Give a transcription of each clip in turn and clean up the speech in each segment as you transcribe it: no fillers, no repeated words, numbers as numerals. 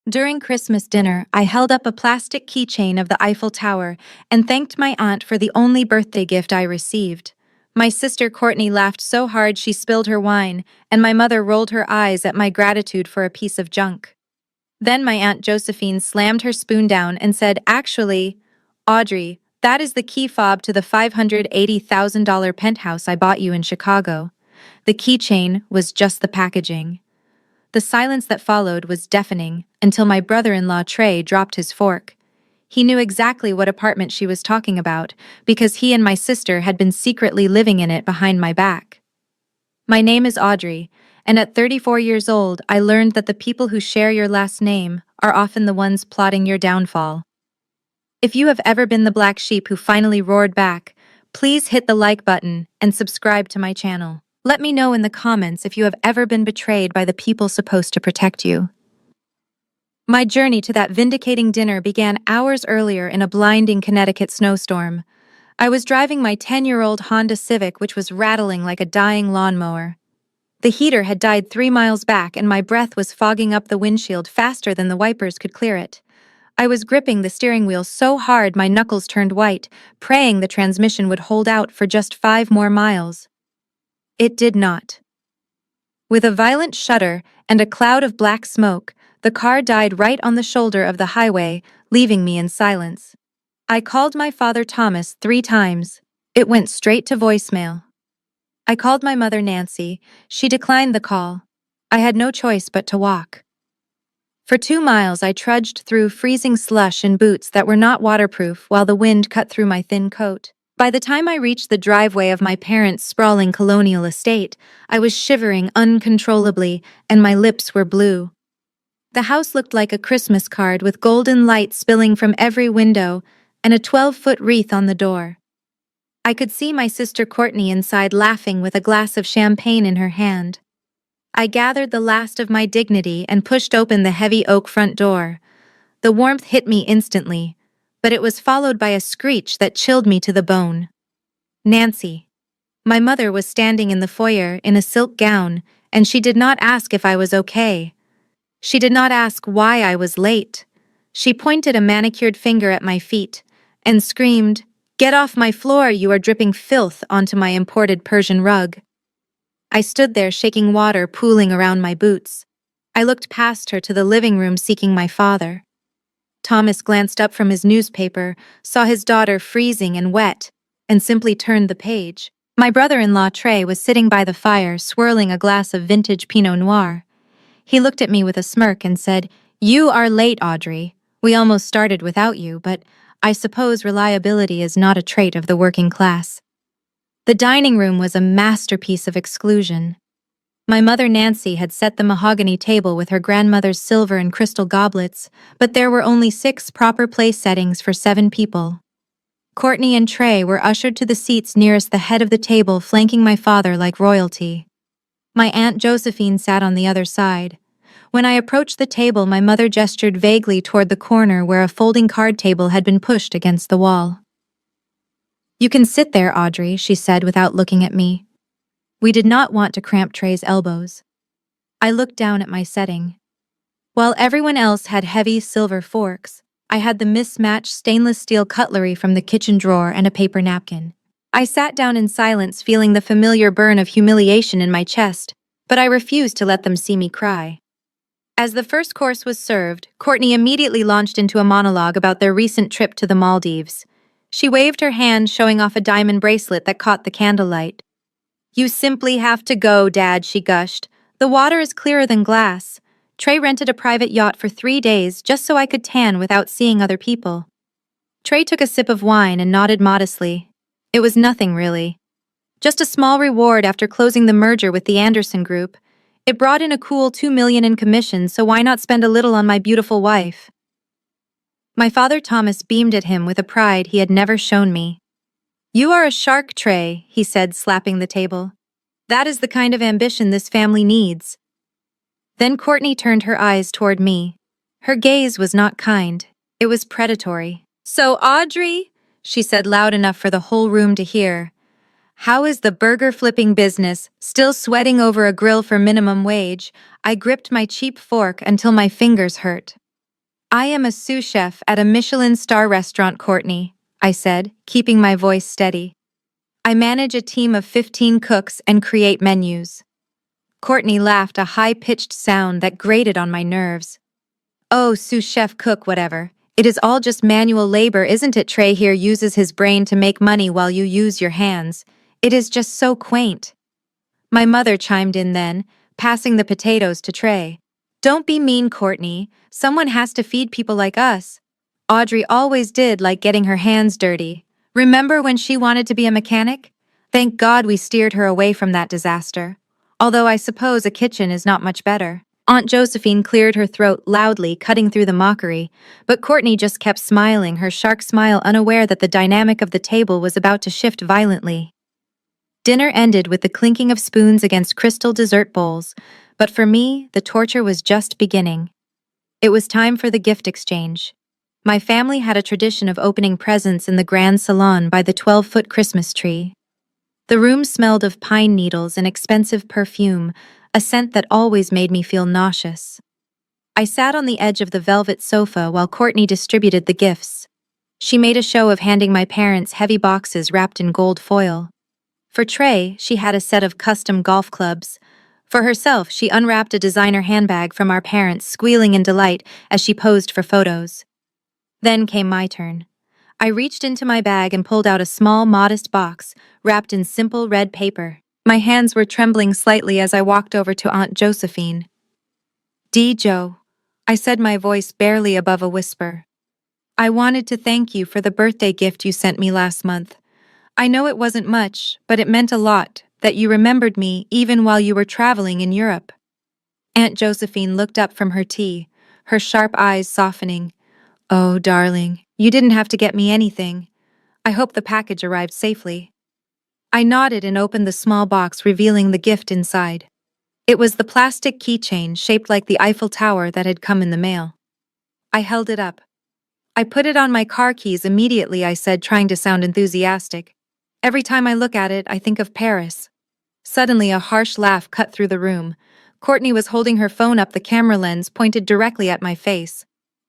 During Christmas dinner, I held up a plastic keychain of the Eiffel Tower and thanked my aunt for the only birthday gift I received. My sister Courtney laughed so hard she spilled her wine, and my mother rolled her eyes at my gratitude for a piece of junk. Then my Aunt Josephine slammed her spoon down and said, "Actually, Audrey, that is the key fob to the $580,000 penthouse I bought you in Chicago. The keychain was just the packaging." The silence that followed was deafening until my brother-in-law Trey dropped his fork. He knew exactly what apartment she was talking about because he and my sister had been secretly living in it behind my back. My name is Audrey, and at 34 years old, I learned that the people who share your last name are often the ones plotting your downfall. If you have ever been the black sheep who finally roared back, please hit the like button and subscribe to my channel. Let me know in the comments if you have ever been betrayed by the people supposed to protect you. My journey to that vindicating dinner began hours earlier in a blinding Connecticut snowstorm. I was driving my 10-year-old Honda Civic, which was rattling like a dying lawnmower. The heater had died 3 miles back, and my breath was fogging up the windshield faster than the wipers could clear it. I was gripping the steering wheel so hard my knuckles turned white, praying the transmission would hold out for just 5 more miles. It did not. With a violent shudder and a cloud of black smoke, the car died right on the shoulder of the highway, leaving me in silence. I called my father Thomas 3 times. It went straight to voicemail. I called my mother Nancy. She declined the call. I had no choice but to walk. For 2 miles I trudged through freezing slush in boots that were not waterproof while the wind cut through my thin coat. By the time I reached the driveway of my parents' sprawling colonial estate, I was shivering uncontrollably and my lips were blue. The house looked like a Christmas card with golden light spilling from every window and a 12-foot wreath on the door. I could see my sister Courtney inside laughing with a glass of champagne in her hand. I gathered the last of my dignity and pushed open the heavy oak front door. The warmth hit me instantly, but it was followed by a screech that chilled me to the bone. Nancy. My mother was standing in the foyer in a silk gown, and she did not ask if I was okay. She did not ask why I was late. She pointed a manicured finger at my feet and screamed, "Get off my floor, you are dripping filth onto my imported Persian rug." I stood there shaking water pooling around my boots. I looked past her to the living room seeking my father. Thomas glanced up from his newspaper, saw his daughter freezing and wet, and simply turned the page. My brother-in-law Trey was sitting by the fire swirling a glass of vintage Pinot Noir. He looked at me with a smirk and said, "You are late, Audrey. We almost started without you, but I suppose reliability is not a trait of the working class." The dining room was a masterpiece of exclusion. My mother Nancy had set the mahogany table with her grandmother's silver and crystal goblets, but there were only 6 proper place settings for 7 people. Courtney and Trey were ushered to the seats nearest the head of the table, flanking my father like royalty. My Aunt Josephine sat on the other side. When I approached the table, my mother gestured vaguely toward the corner where a folding card table had been pushed against the wall. "You can sit there, Audrey," she said without looking at me. We did not want to cramp Trey's elbows. I looked down at my setting. While everyone else had heavy silver forks, I had the mismatched stainless steel cutlery from the kitchen drawer and a paper napkin. I sat down in silence, feeling the familiar burn of humiliation in my chest, but I refused to let them see me cry. As the first course was served, Courtney immediately launched into a monologue about their recent trip to the Maldives. She waved her hand, showing off a diamond bracelet that caught the candlelight. "You simply have to go, Dad," she gushed. "The water is clearer than glass. Trey rented a private yacht for 3 days just so I could tan without seeing other people." Trey took a sip of wine and nodded modestly. It was nothing, really. Just a small reward after closing the merger with the Anderson Group. It brought in a cool $2 million in commissions, so why not spend a little on my beautiful wife? My father Thomas beamed at him with a pride he had never shown me. "You are a shark, Trey," he said, slapping the table. "That is the kind of ambition this family needs." Then Courtney turned her eyes toward me. Her gaze was not kind. It was predatory. "So, Audrey," she said loud enough for the whole room to hear, "how is the burger-flipping business? Still sweating over a grill for minimum wage?" I gripped my cheap fork until my fingers hurt. I am a sous chef at a Michelin star restaurant, Courtney, I said, keeping my voice steady. I manage a team of 15 cooks and create menus. Courtney laughed, a high-pitched sound that grated on my nerves. Oh, sous chef, cook, whatever. It is all just manual labor, isn't it? Trey here uses his brain to make money while you use your hands. It is just so quaint. My mother chimed in then, passing the potatoes to Trey. Don't be mean, Courtney. Someone has to feed people like us. Audrey always did like getting her hands dirty. Remember when she wanted to be a mechanic? Thank God we steered her away from that disaster. Although I suppose a kitchen is not much better. Aunt Josephine cleared her throat loudly, cutting through the mockery, but Courtney just kept smiling, her shark smile, unaware that the dynamic of the table was about to shift violently. Dinner ended with the clinking of spoons against crystal dessert bowls, but for me, the torture was just beginning. It was time for the gift exchange. My family had a tradition of opening presents in the grand salon by the 12-foot Christmas tree. The room smelled of pine needles and expensive perfume, a scent that always made me feel nauseous. I sat on the edge of the velvet sofa while Courtney distributed the gifts. She made a show of handing my parents heavy boxes wrapped in gold foil. For Trey, she had a set of custom golf clubs. For herself, she unwrapped a designer handbag from our parents, squealing in delight as she posed for photos. Then came my turn. I reached into my bag and pulled out a small, modest box, wrapped in simple red paper. My hands were trembling slightly as I walked over to Aunt Josephine. Joe, I said, my voice barely above a whisper. I wanted to thank you for the birthday gift you sent me last month. I know it wasn't much, but it meant a lot that you remembered me even while you were traveling in Europe. Aunt Josephine looked up from her tea, her sharp eyes softening. Oh, darling, you didn't have to get me anything. I hope the package arrived safely. I nodded and opened the small box, revealing the gift inside. It was the plastic keychain shaped like the Eiffel Tower that had come in the mail. I held it up. I put it on my car keys immediately, I said, trying to sound enthusiastic. Every time I look at it, I think of Paris. Suddenly, a harsh laugh cut through the room. Courtney was holding her phone up, the camera lens pointed directly at my face.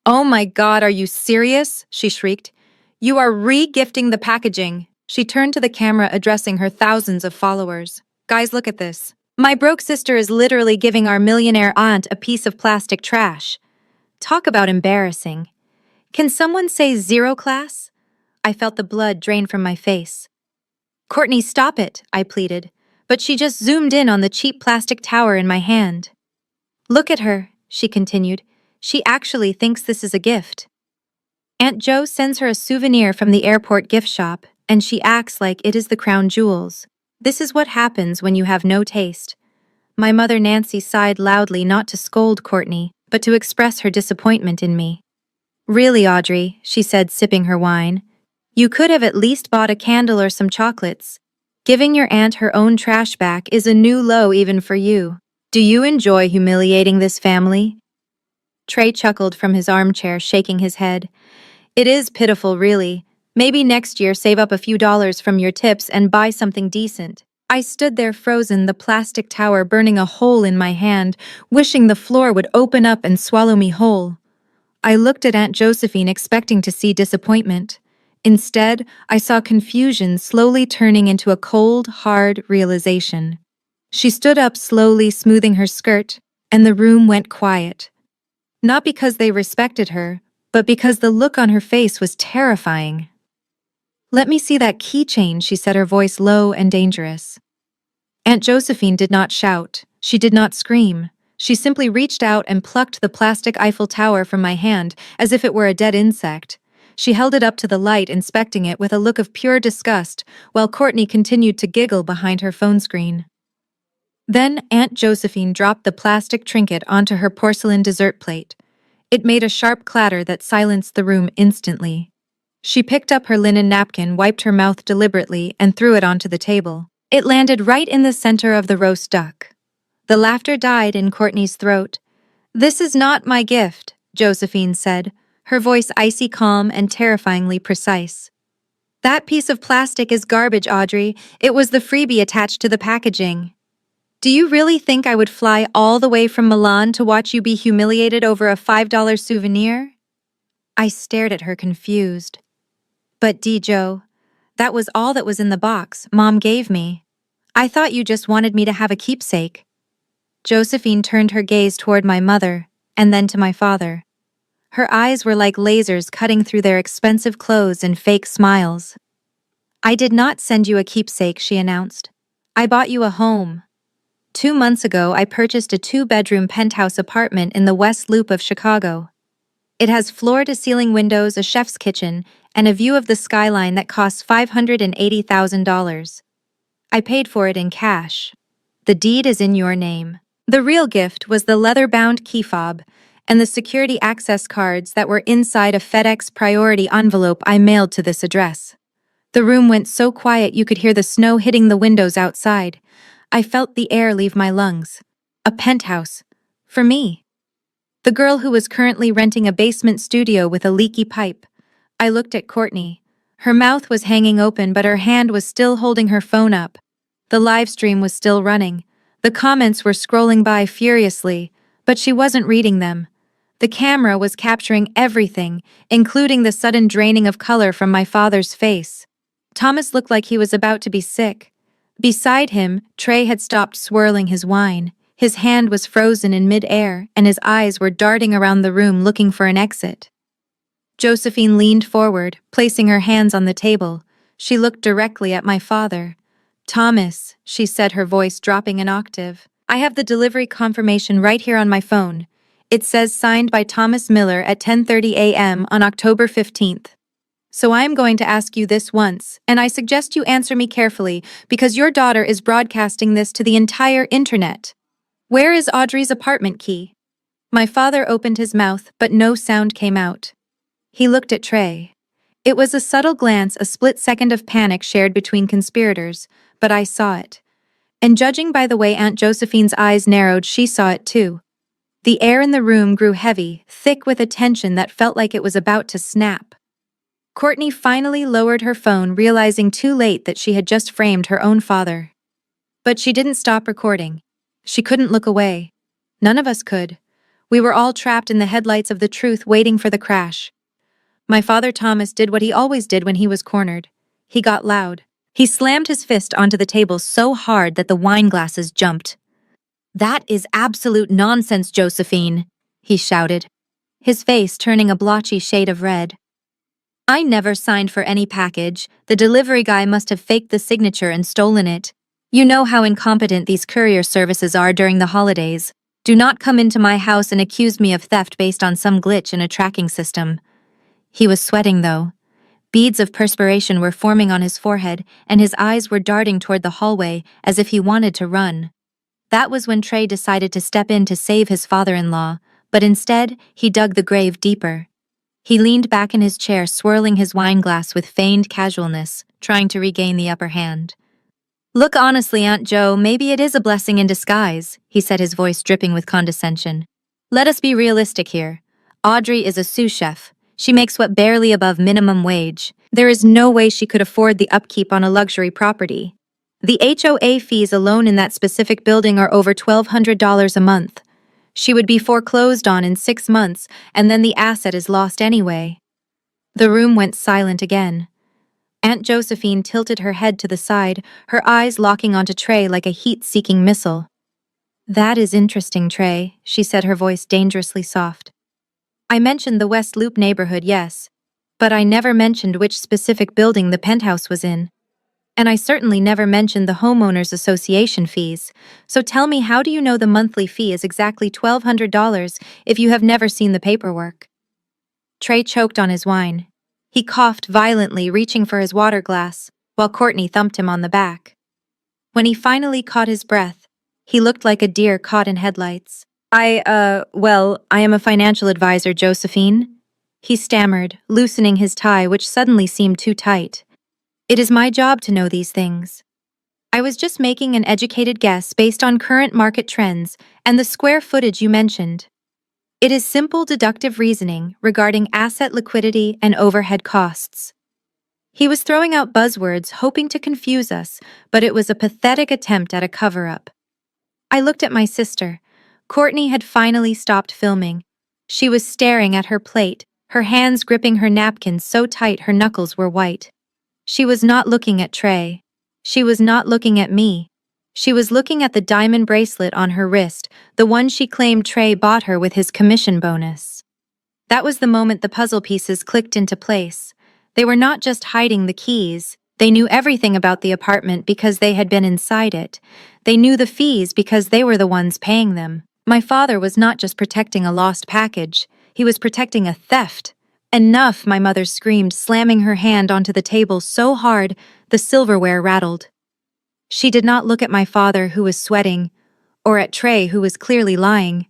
Oh my God, are you serious? She shrieked. You are re-gifting the packaging. She turned to the camera, addressing her thousands of followers. Guys, look at this. My broke sister is literally giving our millionaire aunt a piece of plastic trash. Talk about embarrassing. Can someone say zero class? I felt the blood drain from my face. Courtney, stop it, I pleaded, but she just zoomed in on the cheap plastic tower in my hand. Look at her, she continued. She actually thinks this is a gift. Aunt Jo sends her a souvenir from the airport gift shop, and she acts like it is the crown jewels. This is what happens when you have no taste. My mother Nancy sighed loudly, not to scold Courtney, but to express her disappointment in me. Really, Audrey, she said, sipping her wine. You could have at least bought a candle or some chocolates. Giving your aunt her own trash back is a new low even for you. Do you enjoy humiliating this family? Trey chuckled from his armchair, shaking his head. It is pitiful, really. Maybe next year save up a few dollars from your tips and buy something decent. I stood there frozen, the plastic tower burning a hole in my hand, wishing the floor would open up and swallow me whole. I looked at Aunt Josephine, expecting to see disappointment. Instead, I saw confusion slowly turning into a cold, hard realization. She stood up slowly, smoothing her skirt, and the room went quiet. Not because they respected her, but because the look on her face was terrifying. Let me see that keychain, she said, her voice low and dangerous. Aunt Josephine did not shout. She did not scream. She simply reached out and plucked the plastic Eiffel Tower from my hand as if it were a dead insect. She held it up to the light, inspecting it with a look of pure disgust, while Courtney continued to giggle behind her phone screen. Then Aunt Josephine dropped the plastic trinket onto her porcelain dessert plate. It made a sharp clatter that silenced the room instantly. She picked up her linen napkin, wiped her mouth deliberately, and threw it onto the table. It landed right in the center of the roast duck. The laughter died in Courtney's throat. This is not my gift, Josephine said, her voice icy calm and terrifyingly precise. That piece of plastic is garbage, Audrey. It was the freebie attached to the packaging. Do you really think I would fly all the way from Milan to watch you be humiliated over a $5 souvenir? I stared at her confused. But Joe, that was all that was in the box Mom gave me. I thought you just wanted me to have a keepsake. Josephine turned her gaze toward my mother, and then to my father. Her eyes were like lasers cutting through their expensive clothes and fake smiles. I did not send you a keepsake, she announced. I bought you a home. 2 months ago, I purchased a 2-bedroom penthouse apartment in the West Loop of Chicago. It has floor-to-ceiling windows, a chef's kitchen, and a view of the skyline that costs $580,000. I paid for it in cash. The deed is in your name. The real gift was the leather-bound key fob and the security access cards that were inside a FedEx priority envelope I mailed to this address. The room went so quiet you could hear the snow hitting the windows outside. I felt the air leave my lungs. A penthouse. For me. The girl who was currently renting a basement studio with a leaky pipe. I looked at Courtney. Her mouth was hanging open, but her hand was still holding her phone up. The live stream was still running. The comments were scrolling by furiously, but she wasn't reading them. The camera was capturing everything, including the sudden draining of color from my father's face. Thomas looked like he was about to be sick. Beside him, Trey had stopped swirling his wine. His hand was frozen in mid-air, and his eyes were darting around the room looking for an exit. Josephine leaned forward, placing her hands on the table. She looked directly at my father. Thomas, she said, her voice dropping an octave. I have the delivery confirmation right here on my phone. It says signed by Thomas Miller at 10:30 a.m. on October 15th. So I am going to ask you this once, and I suggest you answer me carefully because your daughter is broadcasting this to the entire internet. Where is Audrey's apartment key? My father opened his mouth, but no sound came out. He looked at Trey. It was a subtle glance, a split second of panic shared between conspirators, but I saw it. And judging by the way Aunt Josephine's eyes narrowed, she saw it too. The air in the room grew heavy, thick with a tension that felt like it was about to snap. Courtney finally lowered her phone, realizing too late that she had just framed her own father. But she didn't stop recording. She couldn't look away. None of us could. We were all trapped in the headlights of the truth, waiting for the crash. My father Thomas did what he always did when he was cornered. He got loud. He slammed his fist onto the table so hard that the wine glasses jumped. "That is absolute nonsense, Josephine," he shouted, his face turning a blotchy shade of red. "I never signed for any package. The delivery guy must have faked the signature and stolen it. You know how incompetent these courier services are during the holidays. Do not come into my house and accuse me of theft based on some glitch in a tracking system." He was sweating, though. Beads of perspiration were forming on his forehead, and his eyes were darting toward the hallway as if he wanted to run. That was when Trey decided to step in to save his father-in-law, but instead, he dug the grave deeper. He leaned back in his chair, swirling his wine glass with feigned casualness, trying to regain the upper hand. "Look, honestly, Aunt Jo, maybe it is a blessing in disguise," he said, his voice dripping with condescension. "Let us be realistic here. Audrey is a sous chef. She makes what barely above minimum wage. There is no way she could afford the upkeep on a luxury property. The HOA fees alone in that specific building are over $1,200 a month. She would be foreclosed on in 6 months, and then the asset is lost anyway." The room went silent again. Aunt Josephine tilted her head to the side, her eyes locking onto Trey like a heat-seeking missile. "That is interesting, Trey," she said, her voice dangerously soft. "I mentioned the West Loop neighborhood, yes, but I never mentioned which specific building the penthouse was in. And I certainly never mentioned the homeowners association fees. So tell me, how do you know the monthly fee is exactly $1,200 if you have never seen the paperwork?" Trey choked on his wine. He coughed violently, reaching for his water glass, while Courtney thumped him on the back. When he finally caught his breath, he looked like a deer caught in headlights. I am a financial advisor, Josephine," he stammered, loosening his tie, which suddenly seemed too tight. "It is my job to know these things. I was just making an educated guess based on current market trends and the square footage you mentioned. It is simple deductive reasoning regarding asset liquidity and overhead costs." He was throwing out buzzwords, hoping to confuse us, but it was a pathetic attempt at a cover-up. I looked at my sister. Courtney had finally stopped filming. She was staring at her plate, her hands gripping her napkin so tight her knuckles were white. She was not looking at Trey. She was not looking at me. She was looking at the diamond bracelet on her wrist, the one she claimed Trey bought her with his commission bonus. That was the moment the puzzle pieces clicked into place. They were not just hiding the keys. They knew everything about the apartment because they had been inside it. They knew the fees because they were the ones paying them. My father was not just protecting a lost package. He was protecting a theft. Enough, my mother screamed, slamming her hand onto the table so hard the silverware rattled. She did not look at my father, who was sweating, or at Trey, who was clearly lying.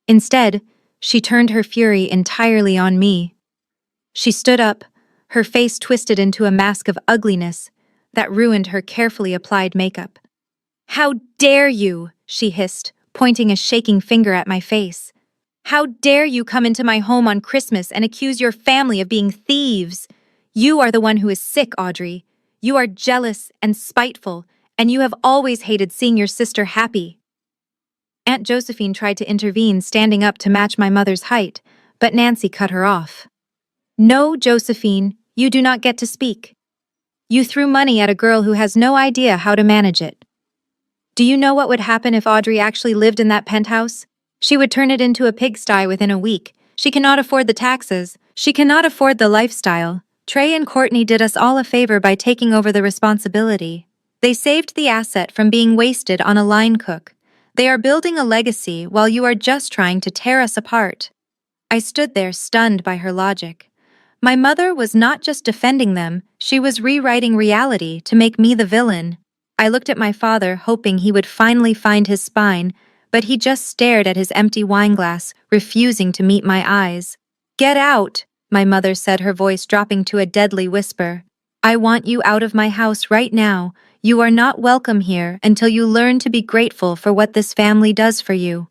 Instead, she turned her fury entirely on me. She stood up, her face twisted into a mask of ugliness that ruined her carefully applied makeup. "How dare you?" she hissed, pointing a shaking finger at my face. "How dare you come into my home on Christmas and accuse your family of being thieves? You are the one who is sick, Audrey. You are jealous and spiteful, and you have always hated seeing your sister happy." Aunt Josephine tried to intervene, standing up to match my mother's height, but Nancy cut her off. "No, Josephine, you do not get to speak. You threw money at a girl who has no idea how to manage it. Do you know what would happen if Audrey actually lived in that penthouse? She would turn it into a pigsty within a week. She cannot afford the taxes. She cannot afford the lifestyle. Trey and Courtney did us all a favor by taking over the responsibility. They saved the asset from being wasted on a line cook. They are building a legacy while you are just trying to tear us apart." I stood there, stunned by her logic. My mother was not just defending them, she was rewriting reality to make me the villain. I looked at my father, hoping he would finally find his spine, but he just stared at his empty wineglass, refusing to meet my eyes. "Get out," my mother said, her voice dropping to a deadly whisper. "I want you out of my house right now. You are not welcome here until you learn to be grateful for what this family does for you."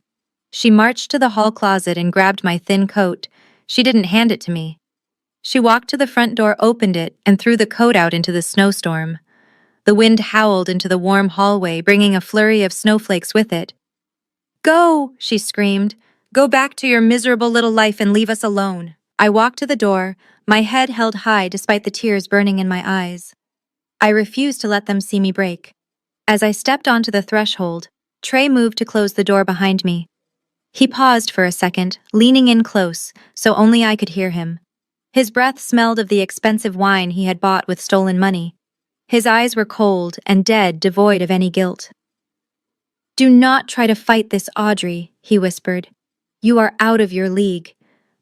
She marched to the hall closet and grabbed my thin coat. She didn't hand it to me. She walked to the front door, opened it, and threw the coat out into the snowstorm. The wind howled into the warm hallway, bringing a flurry of snowflakes with it. "Go," she screamed. "Go back to your miserable little life and leave us alone." I walked to the door, my head held high despite the tears burning in my eyes. I refused to let them see me break. As I stepped onto the threshold, Trey moved to close the door behind me. He paused for a second, leaning in close, so only I could hear him. His breath smelled of the expensive wine he had bought with stolen money. His eyes were cold and dead, devoid of any guilt. "Do not try to fight this, Audrey," he whispered. "You are out of your league.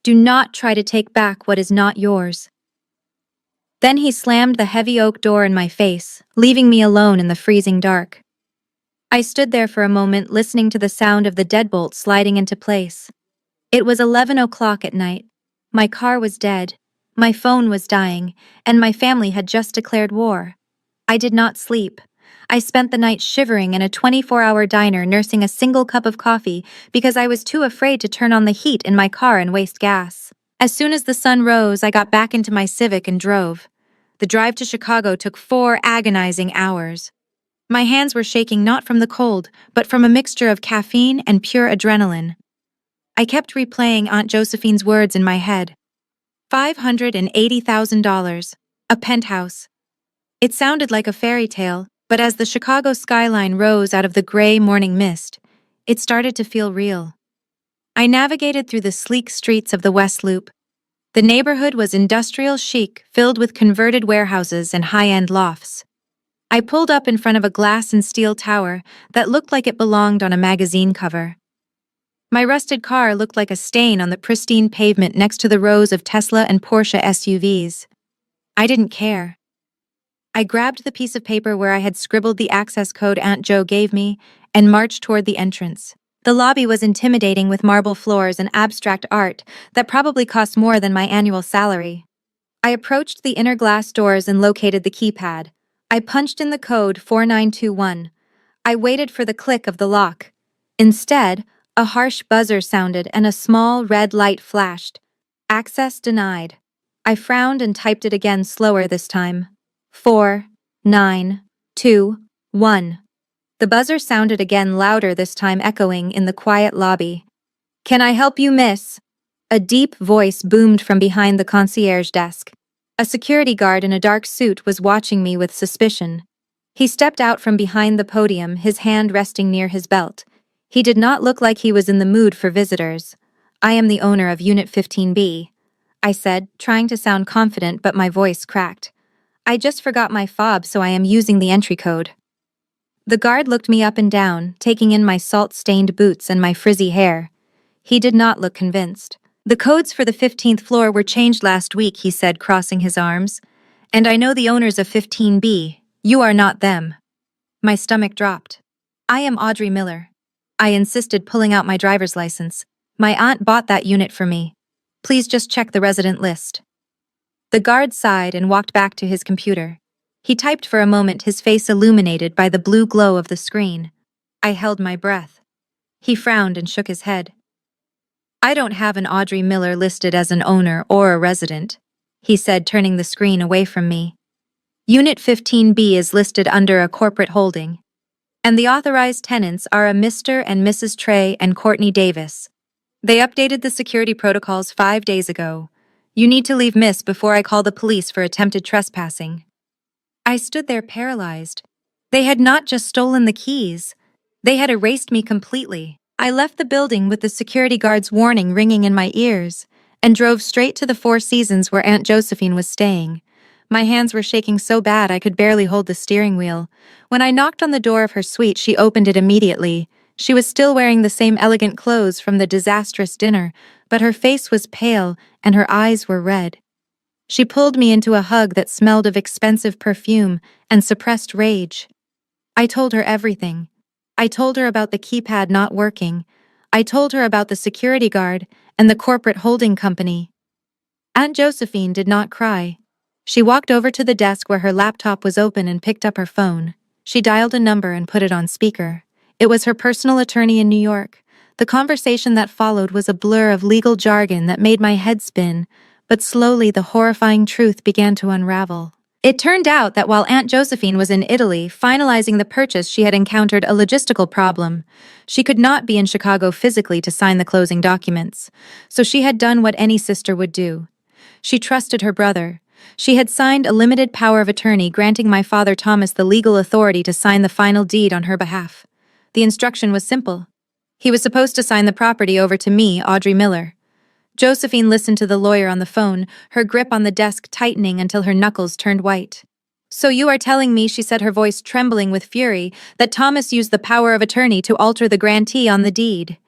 Do not try to take back what is not yours." Then he slammed the heavy oak door in my face, leaving me alone in the freezing dark. I stood there for a moment, listening to the sound of the deadbolt sliding into place. It was 11 o'clock at night. My car was dead, my phone was dying, and my family had just declared war. I did not sleep. I spent the night shivering in a 24-hour diner, nursing a single cup of coffee because I was too afraid to turn on the heat in my car and waste gas. As soon as the sun rose, I got back into my Civic and drove. The drive to Chicago took 4 agonizing hours. My hands were shaking not from the cold, but from a mixture of caffeine and pure adrenaline. I kept replaying Aunt Josephine's words in my head. $580,000. A penthouse. It sounded like a fairy tale, but as the Chicago skyline rose out of the gray morning mist, it started to feel real. I navigated through the sleek streets of the West Loop. The neighborhood was industrial chic, filled with converted warehouses and high-end lofts. I pulled up in front of a glass and steel tower that looked like it belonged on a magazine cover. My rusted car looked like a stain on the pristine pavement next to the rows of Tesla and Porsche SUVs. I didn't care. I grabbed the piece of paper where I had scribbled the access code Aunt Jo gave me and marched toward the entrance. The lobby was intimidating, with marble floors and abstract art that probably cost more than my annual salary. I approached the inner glass doors and located the keypad. I punched in the code 4921. I waited for the click of the lock. Instead, a harsh buzzer sounded and a small red light flashed. Access denied. I frowned and typed it again, slower this time. 4921. The buzzer sounded again, louder this time, echoing in the quiet lobby. "Can I help you, miss?" A deep voice boomed from behind the concierge desk. A security guard in a dark suit was watching me with suspicion. He stepped out from behind the podium, his hand resting near his belt. He did not look like he was in the mood for visitors. "I am the owner of Unit 15B," I said, trying to sound confident, but my voice cracked. "I just forgot my fob, so I am using the entry code." The guard looked me up and down, taking in my salt-stained boots and my frizzy hair. He did not look convinced. "The codes for the 15th floor were changed last week," he said, crossing his arms. "And I know the owners of 15B. You are not them." My stomach dropped. "I am Audrey Miller." I insisted, pulling out my driver's license. "My aunt bought that unit for me. Please just check the resident list." The guard sighed and walked back to his computer. He typed for a moment, his face illuminated by the blue glow of the screen. I held my breath. He frowned and shook his head. "I don't have an Audrey Miller listed as an owner or a resident," he said, turning the screen away from me. "Unit 15B is listed under a corporate holding, and the authorized tenants are a Mr. and Mrs. Trey and Courtney Davis. They updated the security protocols 5 days ago. You need to leave, miss, before I call the police for attempted trespassing." I stood there paralyzed. They had not just stolen the keys. They had erased me completely. I left the building with the security guard's warning ringing in my ears and drove straight to the Four Seasons where Aunt Josephine was staying. My hands were shaking so bad I could barely hold the steering wheel. When I knocked on the door of her suite, she opened it immediately. She was still wearing the same elegant clothes from the disastrous dinner, but her face was pale and her eyes were red. She pulled me into a hug that smelled of expensive perfume and suppressed rage. I told her everything. I told her about the keypad not working. I told her about the security guard and the corporate holding company. Aunt Josephine did not cry. She walked over to the desk where her laptop was open and picked up her phone. She dialed a number and put it on speaker. It was her personal attorney in New York. The conversation that followed was a blur of legal jargon that made my head spin, but slowly the horrifying truth began to unravel. It turned out that while Aunt Josephine was in Italy finalizing the purchase, she had encountered a logistical problem. She could not be in Chicago physically to sign the closing documents, so she had done what any sister would do. She trusted her brother. She had signed a limited power of attorney granting my father Thomas the legal authority to sign the final deed on her behalf. The instruction was simple. He was supposed to sign the property over to me, Audrey Miller. Josephine listened to the lawyer on the phone, her grip on the desk tightening until her knuckles turned white. "So you are telling me," she said, her voice trembling with fury, "that Thomas used the power of attorney to alter the grantee on the deed?"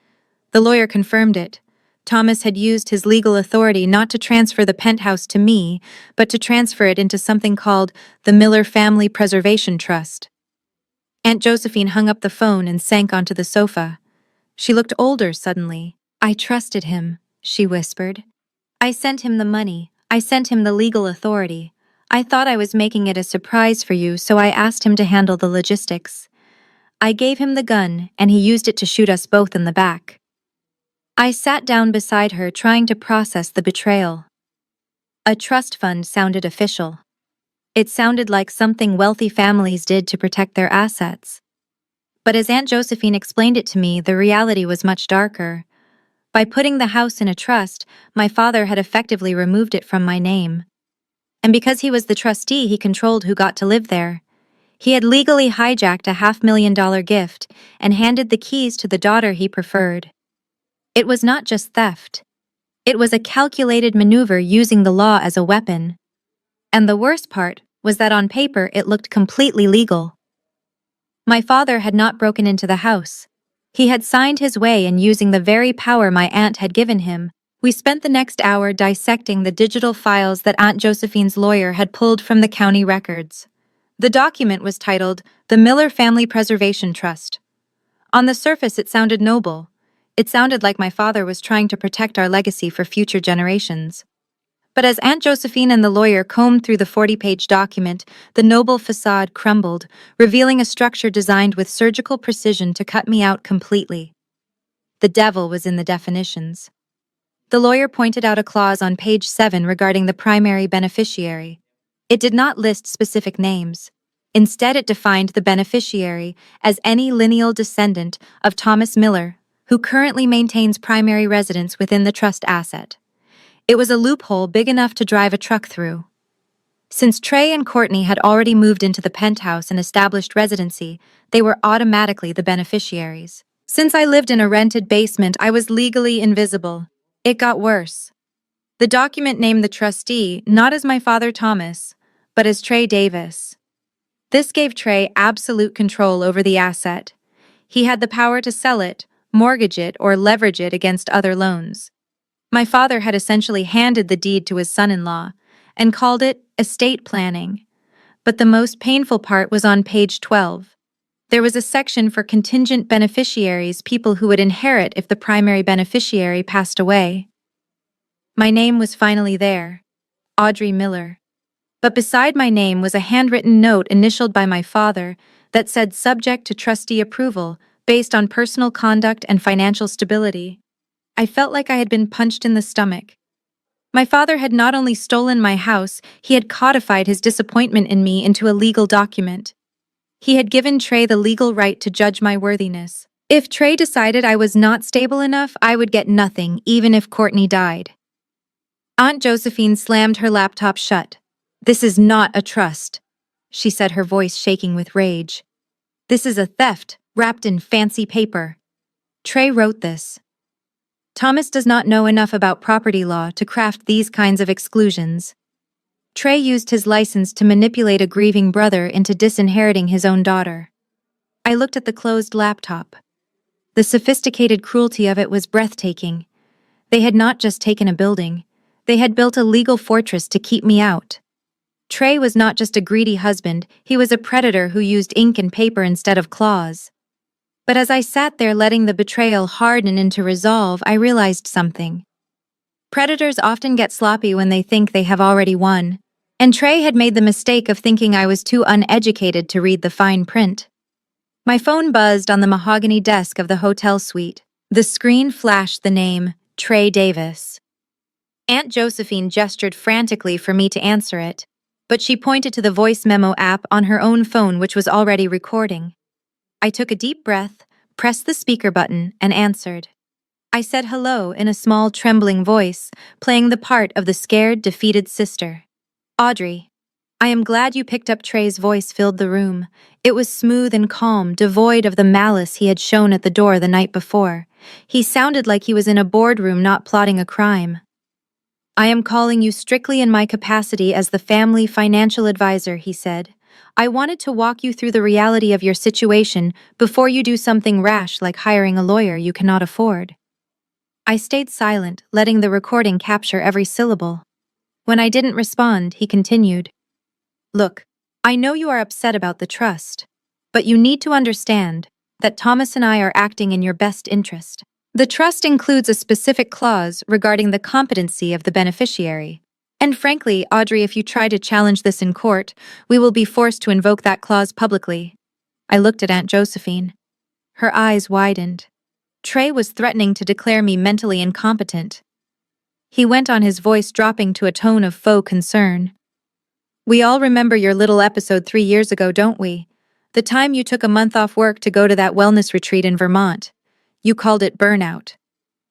The lawyer confirmed it. Thomas had used his legal authority not to transfer the penthouse to me, but to transfer it into something called the Miller Family Preservation Trust. Aunt Josephine hung up the phone and sank onto the sofa. She looked older suddenly. "I trusted him," she whispered. "I sent him the money. I sent him the legal authority. I thought I was making it a surprise for you, so I asked him to handle the logistics. I gave him the gun, and he used it to shoot us both in the back." I sat down beside her, trying to process the betrayal. A trust fund sounded official. It sounded like something wealthy families did to protect their assets. But as Aunt Josephine explained it to me, the reality was much darker. By putting the house in a trust, my father had effectively removed it from my name. And because he was the trustee, he controlled who got to live there. He had legally hijacked a $500,000 gift and handed the keys to the daughter he preferred. It was not just theft. It was a calculated maneuver using the law as a weapon. And the worst part was that on paper it looked completely legal. My father had not broken into the house. He had signed his way in using the very power my aunt had given him. We spent the next hour dissecting the digital files that Aunt Josephine's lawyer had pulled from the county records. The document was titled the Miller Family Preservation Trust. On the surface, it sounded noble. It sounded like my father was trying to protect our legacy for future generations. But as Aunt Josephine and the lawyer combed through the 40-page document, the noble facade crumbled, revealing a structure designed with surgical precision to cut me out completely. The devil was in the definitions. The lawyer pointed out a clause on page 7 regarding the primary beneficiary. It did not list specific names. Instead, it defined the beneficiary as any lineal descendant of Thomas Miller, who currently maintains primary residence within the trust asset. It was a loophole big enough to drive a truck through. Since Trey and Courtney had already moved into the penthouse and established residency, they were automatically the beneficiaries. Since I lived in a rented basement, I was legally invisible. It got worse. The document named the trustee not as my father Thomas, but as Trey Davis. This gave Trey absolute control over the asset. He had the power to sell it, mortgage it, or leverage it against other loans. My father had essentially handed the deed to his son-in-law and called it estate planning. But the most painful part was on page 12. There was a section for contingent beneficiaries, people who would inherit if the primary beneficiary passed away. My name was finally there, Audrey Miller. But beside my name was a handwritten note initialed by my father that said subject to trustee approval based on personal conduct and financial stability. I felt like I had been punched in the stomach. My father had not only stolen my house, he had codified his disappointment in me into a legal document. He had given Trey the legal right to judge my worthiness. If Trey decided I was not stable enough, I would get nothing, even if Courtney died. Aunt Josephine slammed her laptop shut. "This is not a trust," she said, her voice shaking with rage. "This is a theft, wrapped in fancy paper. Trey wrote this. Thomas does not know enough about property law to craft these kinds of exclusions. Trey used his license to manipulate a grieving brother into disinheriting his own daughter." I looked at the closed laptop. The sophisticated cruelty of it was breathtaking. They had not just taken a building, they had built a legal fortress to keep me out. Trey was not just a greedy husband, he was a predator who used ink and paper instead of claws. But as I sat there letting the betrayal harden into resolve, I realized something. Predators often get sloppy when they think they have already won, and Trey had made the mistake of thinking I was too uneducated to read the fine print. My phone buzzed on the mahogany desk of the hotel suite. The screen flashed the name, Trey Davis. Aunt Josephine gestured frantically for me to answer it, but she pointed to the voice memo app on her own phone, which was already recording. I took a deep breath, pressed the speaker button, and answered. I said hello in a small, trembling voice, playing the part of the scared, defeated sister. "Audrey, I am glad you picked up." Trey's voice filled the room. It was smooth and calm, devoid of the malice he had shown at the door the night before. He sounded like he was in a boardroom not plotting a crime. "I am calling you strictly in my capacity as the family financial advisor," he said. "I wanted to walk you through the reality of your situation before you do something rash like hiring a lawyer you cannot afford." I stayed silent, letting the recording capture every syllable. When I didn't respond, he continued. "Look, I know you are upset about the trust, but you need to understand that Thomas and I are acting in your best interest. The trust includes a specific clause regarding the competency of the beneficiary. And frankly, Audrey, if you try to challenge this in court, we will be forced to invoke that clause publicly." I looked at Aunt Josephine. Her eyes widened. Trey was threatening to declare me mentally incompetent. He went on, his voice dropping to a tone of faux concern. "We all remember your little episode 3 years ago, don't we? The time you took a month off work to go to that wellness retreat in Vermont. You called it burnout.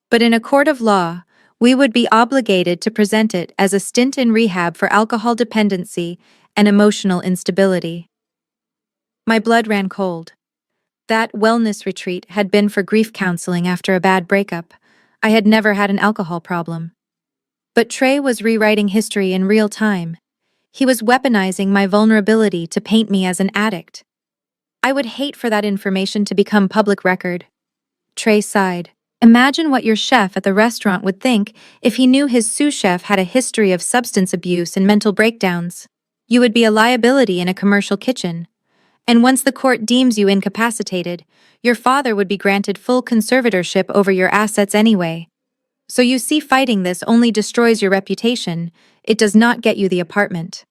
But in a court of law, we would be obligated to present it as a stint in rehab for alcohol dependency and emotional instability." My blood ran cold. That wellness retreat had been for grief counseling after a bad breakup. I had never had an alcohol problem. But Trey was rewriting history in real time. He was weaponizing my vulnerability to paint me as an addict. I would hate for that information to become public record. Trey sighed. "Imagine what your chef at the restaurant would think if he knew his sous chef had a history of substance abuse and mental breakdowns. You would be a liability in a commercial kitchen. And once the court deems you incapacitated, your father would be granted full conservatorship over your assets anyway. So you see, fighting this only destroys your reputation. It does not get you the apartment."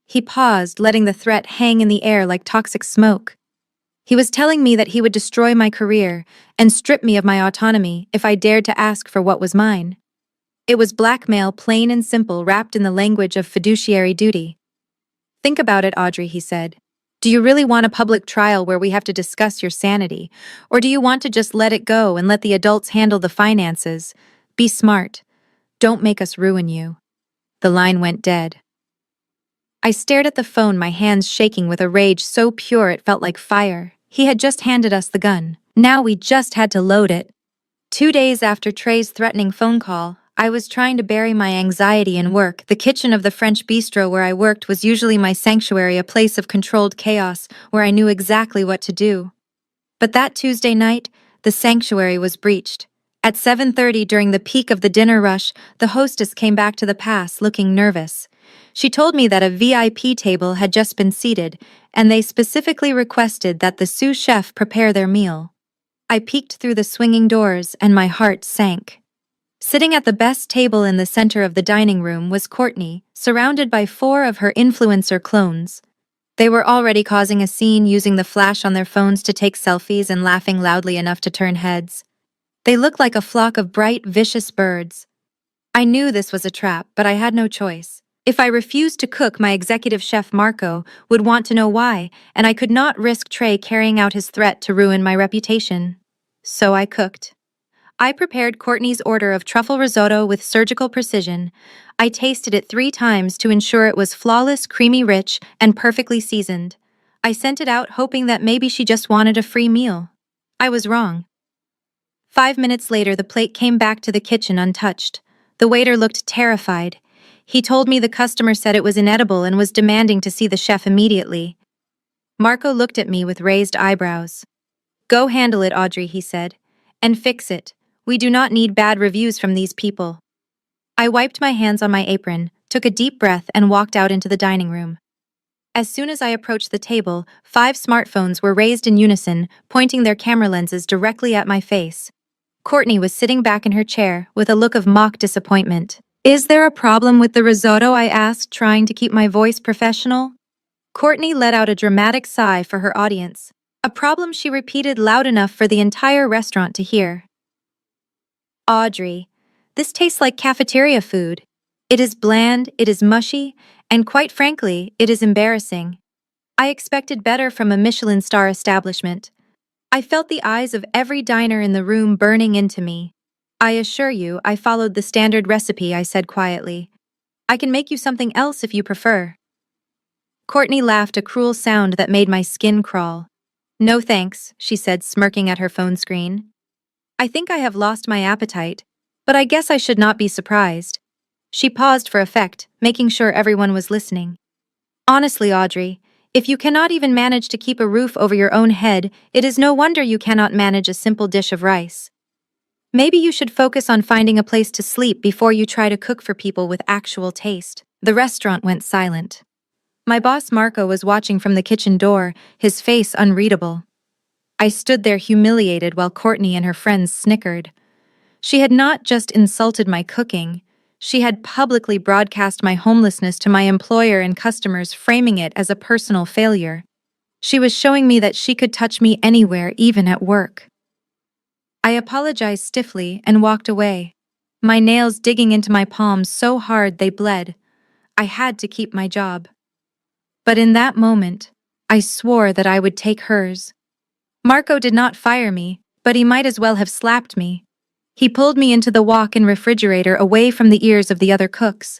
He paused, letting the threat hang in the air like toxic smoke. He was telling me that he would destroy my career and strip me of my autonomy if I dared to ask for what was mine. It was blackmail, plain and simple, wrapped in the language of fiduciary duty. "Think about it, Audrey," he said. Do you really want a public trial where we have to discuss your sanity? Or do you want to just let it go and let the adults handle the finances? Be smart. Don't make us ruin you. The line went dead. I stared at the phone, my hands shaking with a rage so pure it felt like fire. He had just handed us the gun. Now we just had to load it. 2 days after Trey's threatening phone call, I was trying to bury my anxiety in work. The kitchen of the French bistro where I worked was usually my sanctuary, a place of controlled chaos where I knew exactly what to do. But that Tuesday night, the sanctuary was breached. At 7:30 during the peak of the dinner rush, the hostess came back to the pass looking nervous. She told me that a VIP table had just been seated, and they specifically requested that the sous chef prepare their meal. I peeked through the swinging doors and my heart sank. Sitting at the best table in the center of the dining room was Courtney, surrounded by 4 of her influencer clones. They were already causing a scene, using the flash on their phones to take selfies and laughing loudly enough to turn heads. They looked like a flock of bright, vicious birds. I knew this was a trap, but I had no choice. If I refused to cook, my executive chef Marco would want to know why, and I could not risk Trey carrying out his threat to ruin my reputation. So I cooked. I prepared Courtney's order of truffle risotto with surgical precision. I tasted it 3 times to ensure it was flawless, creamy, rich, and perfectly seasoned. I sent it out hoping that maybe she just wanted a free meal. I was wrong. 5 minutes later, the plate came back to the kitchen untouched. The waiter looked terrified. He told me the customer said it was inedible and was demanding to see the chef immediately. Marco looked at me with raised eyebrows. "Go handle it, Audrey," he said. "And fix it. We do not need bad reviews from these people." I wiped my hands on my apron, took a deep breath, and walked out into the dining room. As soon as I approached the table, 5 smartphones were raised in unison, pointing their camera lenses directly at my face. Courtney was sitting back in her chair with a look of mock disappointment. "Is there a problem with the risotto?" I asked, trying to keep my voice professional. Courtney let out a dramatic sigh for her audience. A problem she repeated loud enough for the entire restaurant to hear. "Audrey, this tastes like cafeteria food. It is bland, it is mushy, and quite frankly, it is embarrassing. I expected better from a Michelin star establishment." I felt the eyes of every diner in the room burning into me. "I assure you, I followed the standard recipe," I said quietly. "I can make you something else if you prefer." Courtney laughed, a cruel sound that made my skin crawl. "No thanks," she said, smirking at her phone screen. "I think I have lost my appetite, but I guess I should not be surprised." She paused for effect, making sure everyone was listening. "Honestly, Audrey, if you cannot even manage to keep a roof over your own head, it is no wonder you cannot manage a simple dish of rice. Maybe you should focus on finding a place to sleep before you try to cook for people with actual taste." The restaurant went silent. My boss Marco was watching from the kitchen door, his face unreadable. I stood there humiliated while Courtney and her friends snickered. She had not just insulted my cooking, she had publicly broadcast my homelessness to my employer and customers, framing it as a personal failure. She was showing me that she could touch me anywhere, even at work. I apologized stiffly and walked away, my nails digging into my palms so hard they bled. I had to keep my job. But in that moment, I swore that I would take hers. Marco did not fire me, but he might as well have slapped me. He pulled me into the walk-in refrigerator away from the ears of the other cooks.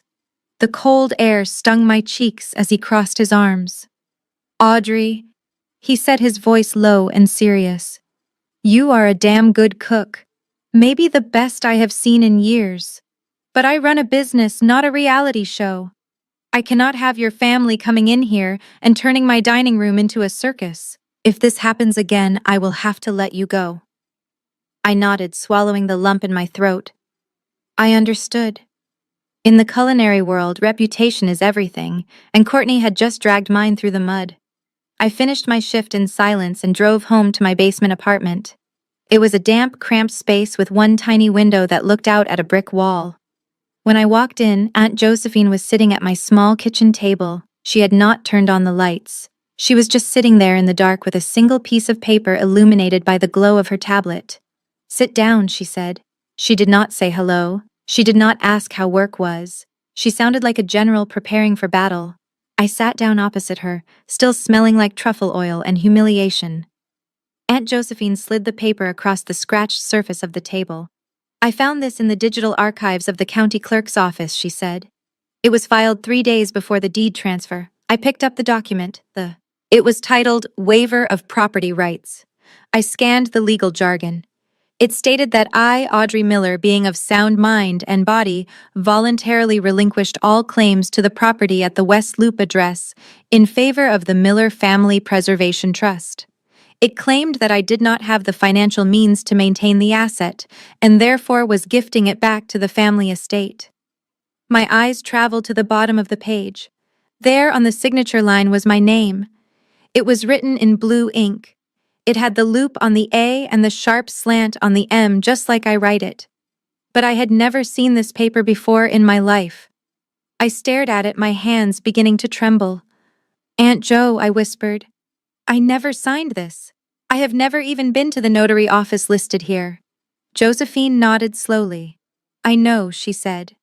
The cold air stung my cheeks as he crossed his arms. "Audrey," he said, his voice low and serious, "you are a damn good cook. Maybe the best I have seen in years. But I run a business, not a reality show. I cannot have your family coming in here and turning my dining room into a circus. If this happens again, I will have to let you go." I nodded, swallowing the lump in my throat. I understood. In the culinary world, reputation is everything, and Courtney had just dragged mine through the mud. I finished my shift in silence and drove home to my basement apartment. It was a damp, cramped space with one tiny window that looked out at a brick wall. When I walked in, Aunt Josephine was sitting at my small kitchen table. She had not turned on the lights. She was just sitting there in the dark with a single piece of paper illuminated by the glow of her tablet. "Sit down," she said. She did not say hello. She did not ask how work was. She sounded like a general preparing for battle. I sat down opposite her, still smelling like truffle oil and humiliation. Aunt Josephine slid the paper across the scratched surface of the table. I found this in the digital archives of the county clerk's office, she said. It was filed 3 days before the deed transfer. I picked up the document. It was titled Waiver of Property Rights. I scanned the legal jargon. It stated that I, Audrey Miller, being of sound mind and body, voluntarily relinquished all claims to the property at the West Loop address in favor of the Miller Family Preservation Trust. It claimed that I did not have the financial means to maintain the asset, and therefore was gifting it back to the family estate. My eyes traveled to the bottom of the page. There on the signature line was my name. It was written in blue ink. It had the loop on the A and the sharp slant on the M, just like I write it. But I had never seen this paper before in my life. I stared at it, my hands beginning to tremble. "Aunt Jo," I whispered, "I never signed this. I have never even been to the notary office listed here." Josephine nodded slowly. "I know," she said.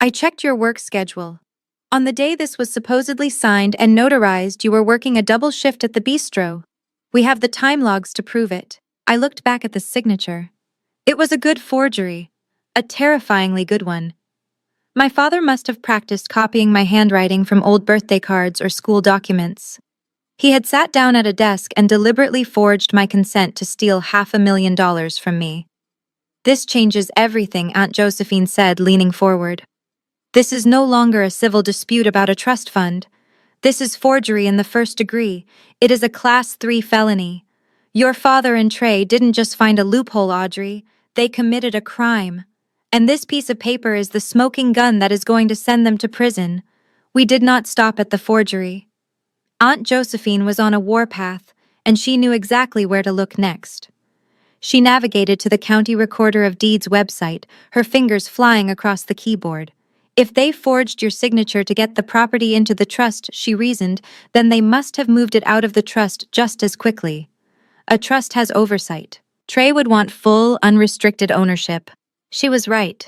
"I checked your work schedule. On the day this was supposedly signed and notarized, you were working a double shift at the bistro. We have the time logs to prove it." I looked back at the signature. It was a good forgery, a terrifyingly good one. My father must have practiced copying my handwriting from old birthday cards or school documents. He had sat down at a desk and deliberately forged my consent to steal $500,000 from me. "This changes everything," Aunt Josephine said, leaning forward. "This is no longer a civil dispute about a trust fund. This is forgery in the first degree. It is a Class 3 felony. Your father and Trey didn't just find a loophole, Audrey. They committed a crime. And this piece of paper is the smoking gun that is going to send them to prison. We did not stop at the forgery." Aunt Josephine was on a warpath, and she knew exactly where to look next. She navigated to the County Recorder of Deeds website, her fingers flying across the keyboard. "If they forged your signature to get the property into the trust," she reasoned, "then they must have moved it out of the trust just as quickly. A trust has oversight. Trey would want full, unrestricted ownership." She was right.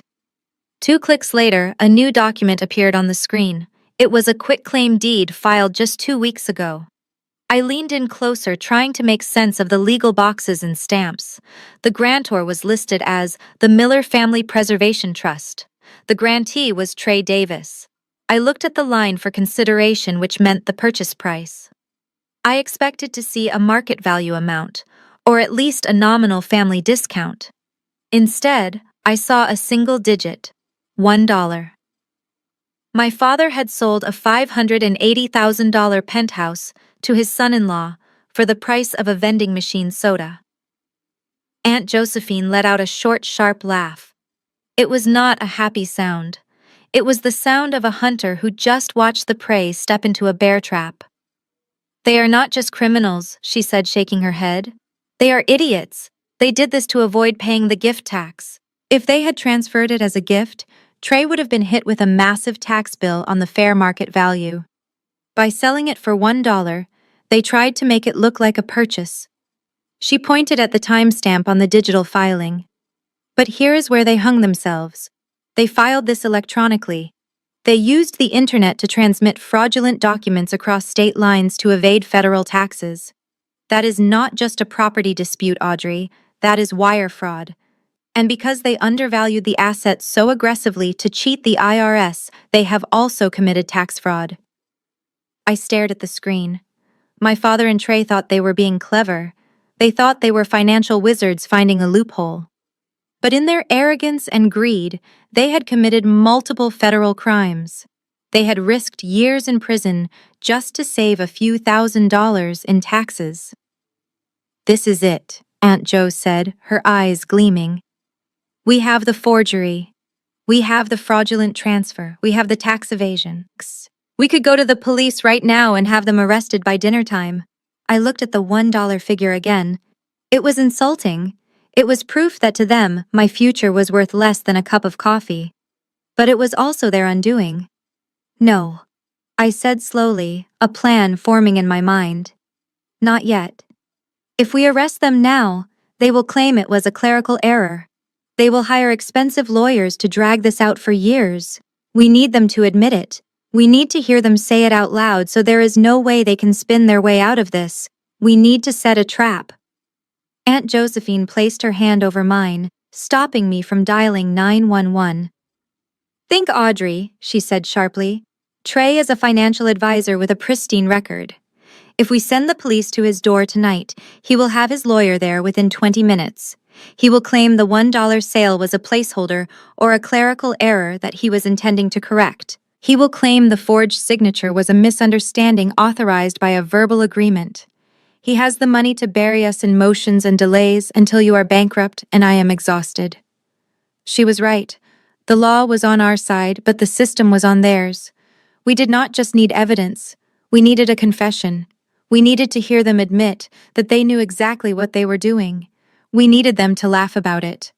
2 clicks later, a new document appeared on the screen. It was a quitclaim deed filed just 2 weeks ago. I leaned in closer, trying to make sense of the legal boxes and stamps. The grantor was listed as the Miller Family Preservation Trust. The grantee was Trey Davis. I looked at the line for consideration, which meant the purchase price. I expected to see a market value amount, or at least a nominal family discount. Instead, I saw a single digit, $1. My father had sold a $580,000 penthouse to his son-in-law for the price of a vending machine soda. Aunt Josephine let out a short, sharp laugh. It was not a happy sound. It was the sound of a hunter who just watched the prey step into a bear trap. "They are not just criminals," she said, shaking her head. "They are idiots. They did this to avoid paying the gift tax. If they had transferred it as a gift, Trey would have been hit with a massive tax bill on the fair market value. By selling it for $1, they tried to make it look like a purchase." She pointed at the timestamp on the digital filing. "But here is where they hung themselves. They filed this electronically. They used the internet to transmit fraudulent documents across state lines to evade federal taxes. That is not just a property dispute, Audrey. That is wire fraud. And because they undervalued the asset so aggressively to cheat the IRS, they have also committed tax fraud." I stared at the screen. My father and Trey thought they were being clever. They thought they were financial wizards finding a loophole. But in their arrogance and greed, they had committed multiple federal crimes. They had risked years in prison just to save a few $1,000s in taxes. "This is it," Aunt Jo said, her eyes gleaming. "We have the forgery. We have the fraudulent transfer. We have the tax evasion. We could go to the police right now and have them arrested by dinner time." I looked at the $1 figure again. It was insulting. It was proof that to them, my future was worth less than a cup of coffee. But it was also their undoing. "No," I said slowly, a plan forming in my mind. "Not yet. If we arrest them now, they will claim it was a clerical error. They will hire expensive lawyers to drag this out for years. We need them to admit it. We need to hear them say it out loud so there is no way they can spin their way out of this. We need to set a trap. Aunt Josephine placed her hand over mine, stopping me from dialing 911. Think, Audrey, she said sharply. Trey is a financial advisor with a pristine record. If we send the police to his door tonight, he will have his lawyer there within 20 minutes. He will claim the $1 sale was a placeholder or a clerical error that he was intending to correct. He will claim the forged signature was a misunderstanding authorized by a verbal agreement. He has the money to bury us in motions and delays until you are bankrupt and I am exhausted. She was right. The law was on our side, but the system was on theirs. We did not just need evidence. We needed a confession. We needed to hear them admit that they knew exactly what they were doing. We needed them to laugh about it.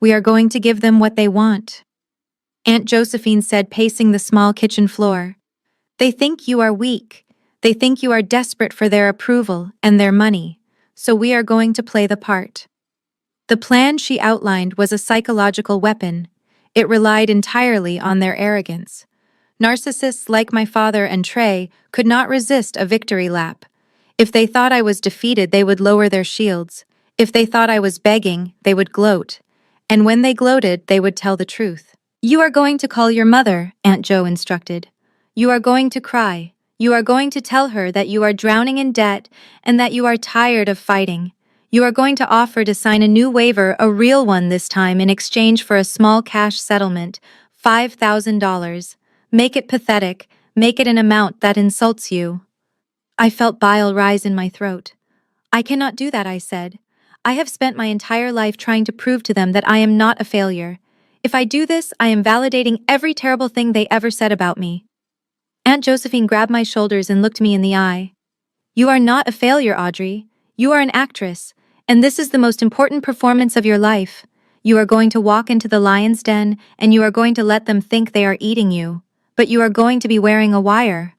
We are going to give them what they want. Aunt Josephine said, pacing the small kitchen floor. They think you are weak. They think you are desperate for their approval and their money. So we are going to play the part. The plan she outlined was a psychological weapon. It relied entirely on their arrogance. Narcissists like my father and Trey could not resist a victory lap. If they thought I was defeated, they would lower their shields. If they thought I was begging, they would gloat. And when they gloated, they would tell the truth. You are going to call your mother, Aunt Jo instructed. You are going to cry. You are going to tell her that you are drowning in debt and that you are tired of fighting. You are going to offer to sign a new waiver, a real one this time, in exchange for a small cash settlement, $5,000. Make it pathetic. Make it an amount that insults you. I felt bile rise in my throat. I cannot do that, I said. I have spent my entire life trying to prove to them that I am not a failure. If I do this, I am validating every terrible thing they ever said about me. Aunt Josephine grabbed my shoulders and looked me in the eye. You are not a failure, Audrey. You are an actress, and this is the most important performance of your life. You are going to walk into the lion's den, and you are going to let them think they are eating you, but you are going to be wearing a wire.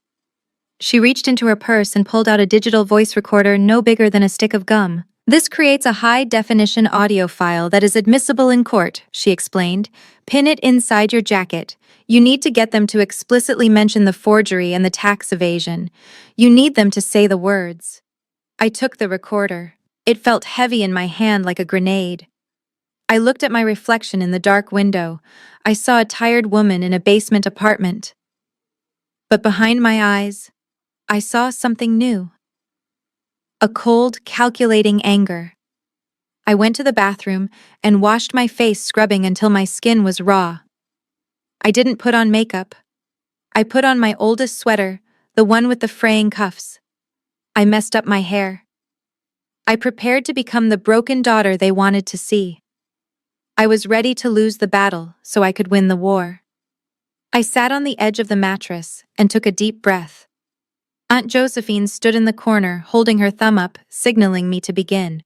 She reached into her purse and pulled out a digital voice recorder no bigger than a stick of gum. This creates a high-definition audio file that is admissible in court, she explained. Pin it inside your jacket. You need to get them to explicitly mention the forgery and the tax evasion. You need them to say the words. I took the recorder. It felt heavy in my hand like a grenade. I looked at my reflection in the dark window. I saw a tired woman in a basement apartment. But behind my eyes, I saw something new. A cold, calculating anger. I went to the bathroom and washed my face, scrubbing until my skin was raw. I didn't put on makeup. I put on my oldest sweater, the one with the fraying cuffs. I messed up my hair. I prepared to become the broken daughter they wanted to see. I was ready to lose the battle so I could win the war. I sat on the edge of the mattress and took a deep breath. Aunt Josephine stood in the corner, holding her thumb up, signaling me to begin.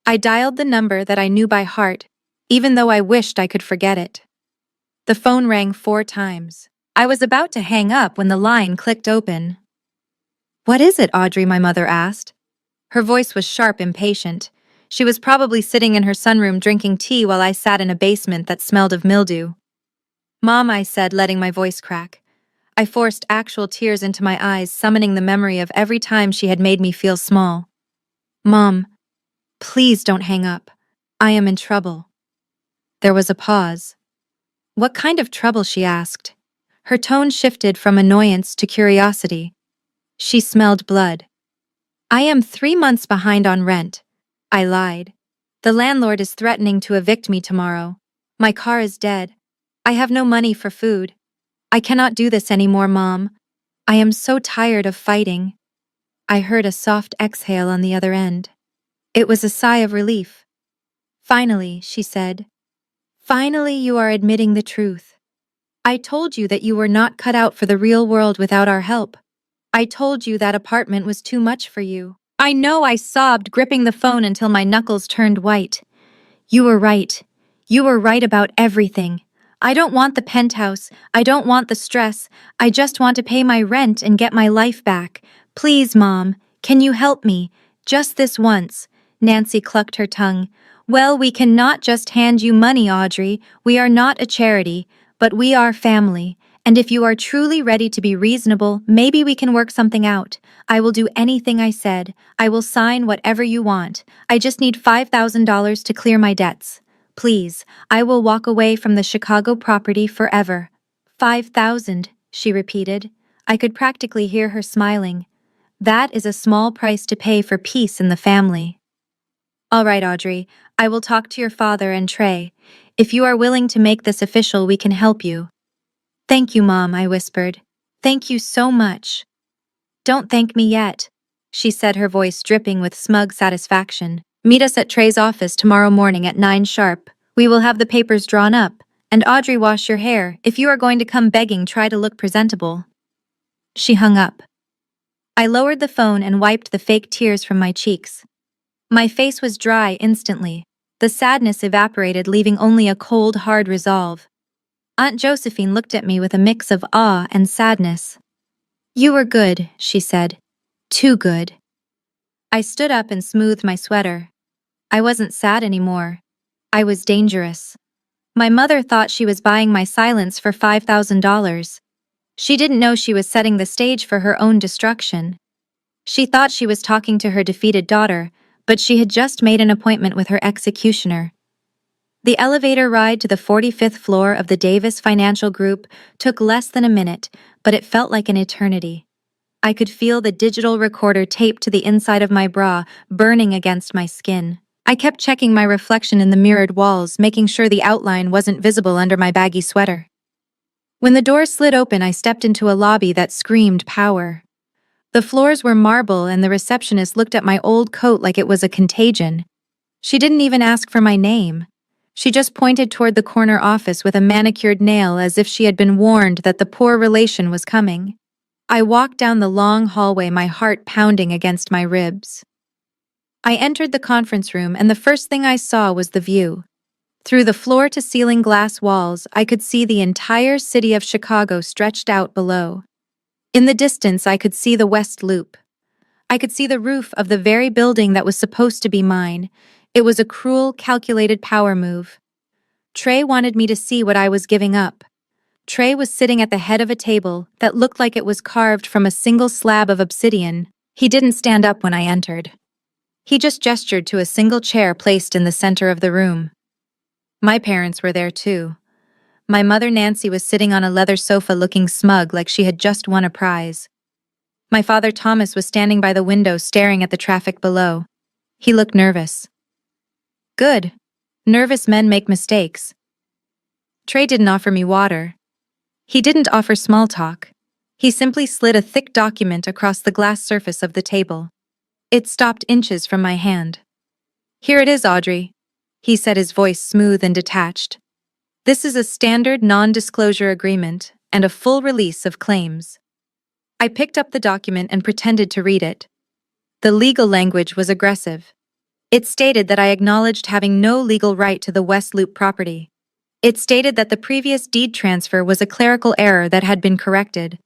I dialed the number that I knew by heart, even though I wished I could forget it. The phone rang 4 times. I was about to hang up when the line clicked open. What is it, Audrey? My mother asked. Her voice was sharp, impatient. She was probably sitting in her sunroom drinking tea while I sat in a basement that smelled of mildew. Mom, I said, letting my voice crack. I forced actual tears into my eyes, summoning the memory of every time she had made me feel small. Mom, please don't hang up. I am in trouble. There was a pause. What kind of trouble? She asked. Her tone shifted from annoyance to curiosity. She smelled blood. I am 3 months behind on rent. I lied. The landlord is threatening to evict me tomorrow. My car is dead. I have no money for food. I cannot do this anymore, Mom. I am so tired of fighting. I heard a soft exhale on the other end. It was a sigh of relief. Finally, she said. Finally, you are admitting the truth. I told you that you were not cut out for the real world without our help. I told you that apartment was too much for you. I know, I sobbed, gripping the phone until my knuckles turned white. You were right. You were right about everything. I don't want the penthouse. I don't want the stress. I just want to pay my rent and get my life back. Please, Mom, can you help me? Just this once. Nancy clucked her tongue. Well, we cannot just hand you money, Audrey. We are not a charity, but we are family, And if you are truly ready to be reasonable, maybe we can work something out. I will do anything I said. I will sign whatever you want. I just need $5,000 to clear my debts. Please, I will walk away from the Chicago property forever. 5,000, she repeated. I could practically hear her smiling. That is a small price to pay for peace in the family. All right, Audrey, I will talk to your father and Trey. If you are willing to make this official, we can help you. Thank you, Mom, I whispered. Thank you so much. Don't thank me yet, she said, her voice dripping with smug satisfaction. Meet us at Trey's office tomorrow morning at 9 sharp. We will have the papers drawn up. And Audrey, wash your hair. If you are going to come begging, try to look presentable. She hung up. I lowered the phone and wiped the fake tears from my cheeks. My face was dry instantly. The sadness evaporated, leaving only a cold, hard resolve. Aunt Josephine looked at me with a mix of awe and sadness. You were good, she said. Too good. I stood up and smoothed my sweater. I wasn't sad anymore. I was dangerous. My mother thought she was buying my silence for $5,000. She didn't know she was setting the stage for her own destruction. She thought she was talking to her defeated daughter, but she had just made an appointment with her executioner. The elevator ride to the 45th floor of the Davis Financial Group took less than a minute, but it felt like an eternity. I could feel the digital recorder taped to the inside of my bra, burning against my skin. I kept checking my reflection in the mirrored walls, making sure the outline wasn't visible under my baggy sweater. When the door slid open, I stepped into a lobby that screamed power. The floors were marble, and the receptionist looked at my old coat like it was a contagion. She didn't even ask for my name. She just pointed toward the corner office with a manicured nail, as if she had been warned that the poor relation was coming. I walked down the long hallway, my heart pounding against my ribs. I entered the conference room, and the first thing I saw was the view. Through the floor-to-ceiling glass walls, I could see the entire city of Chicago stretched out below. In the distance, I could see the West Loop. I could see the roof of the very building that was supposed to be mine. It was a cruel, calculated power move. Trey wanted me to see what I was giving up. Trey was sitting at the head of a table that looked like it was carved from a single slab of obsidian. He didn't stand up when I entered. He just gestured to a single chair placed in the center of the room. My parents were there too. My mother Nancy was sitting on a leather sofa looking smug, like she had just won a prize. My father Thomas was standing by the window staring at the traffic below. He looked nervous. Good. Nervous men make mistakes. Trey didn't offer me water. He didn't offer small talk. He simply slid a thick document across the glass surface of the table. It stopped inches from my hand. Here it is, Audrey, he said, his voice smooth and detached. This is a standard non-disclosure agreement and a full release of claims. I picked up the document and pretended to read it. The legal language was aggressive. It stated that I acknowledged having no legal right to the West Loop property. It stated that the previous deed transfer was a clerical error that had been corrected.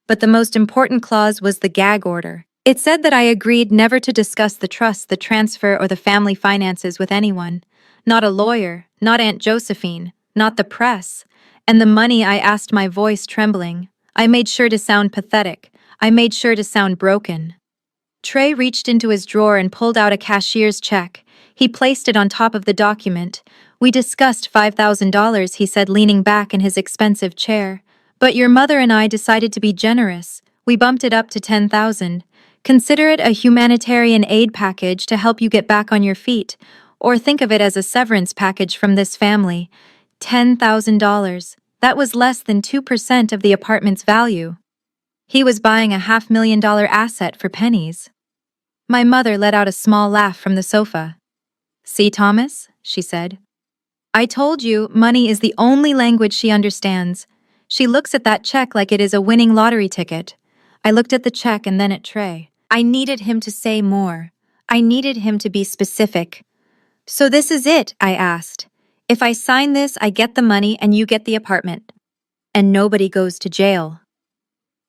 But the most important clause was the gag order. It said that I agreed never to discuss the trust, the transfer, or the family finances with anyone. Not a lawyer, not Aunt Josephine, not the press. And the money, I asked, my voice trembling. I made sure to sound pathetic. I made sure to sound broken. Trey reached into his drawer and pulled out a cashier's check. He placed it on top of the document. We discussed $5,000, he said, leaning back in his expensive chair. But your mother and I decided to be generous. We bumped it up to $10,000. Consider it a humanitarian aid package to help you get back on your feet. Or think of it as a severance package from this family. $10,000. That was less than 2% of the apartment's value. He was buying a $500,000 asset for pennies. My mother let out a small laugh from the sofa. See, Thomas, she said. I told you, money is the only language she understands. She looks at that check like it is a winning lottery ticket. I looked at the check and then at Trey. I needed him to say more. I needed him to be specific. So this is it, I asked. If I sign this, I get the money and you get the apartment. And nobody goes to jail.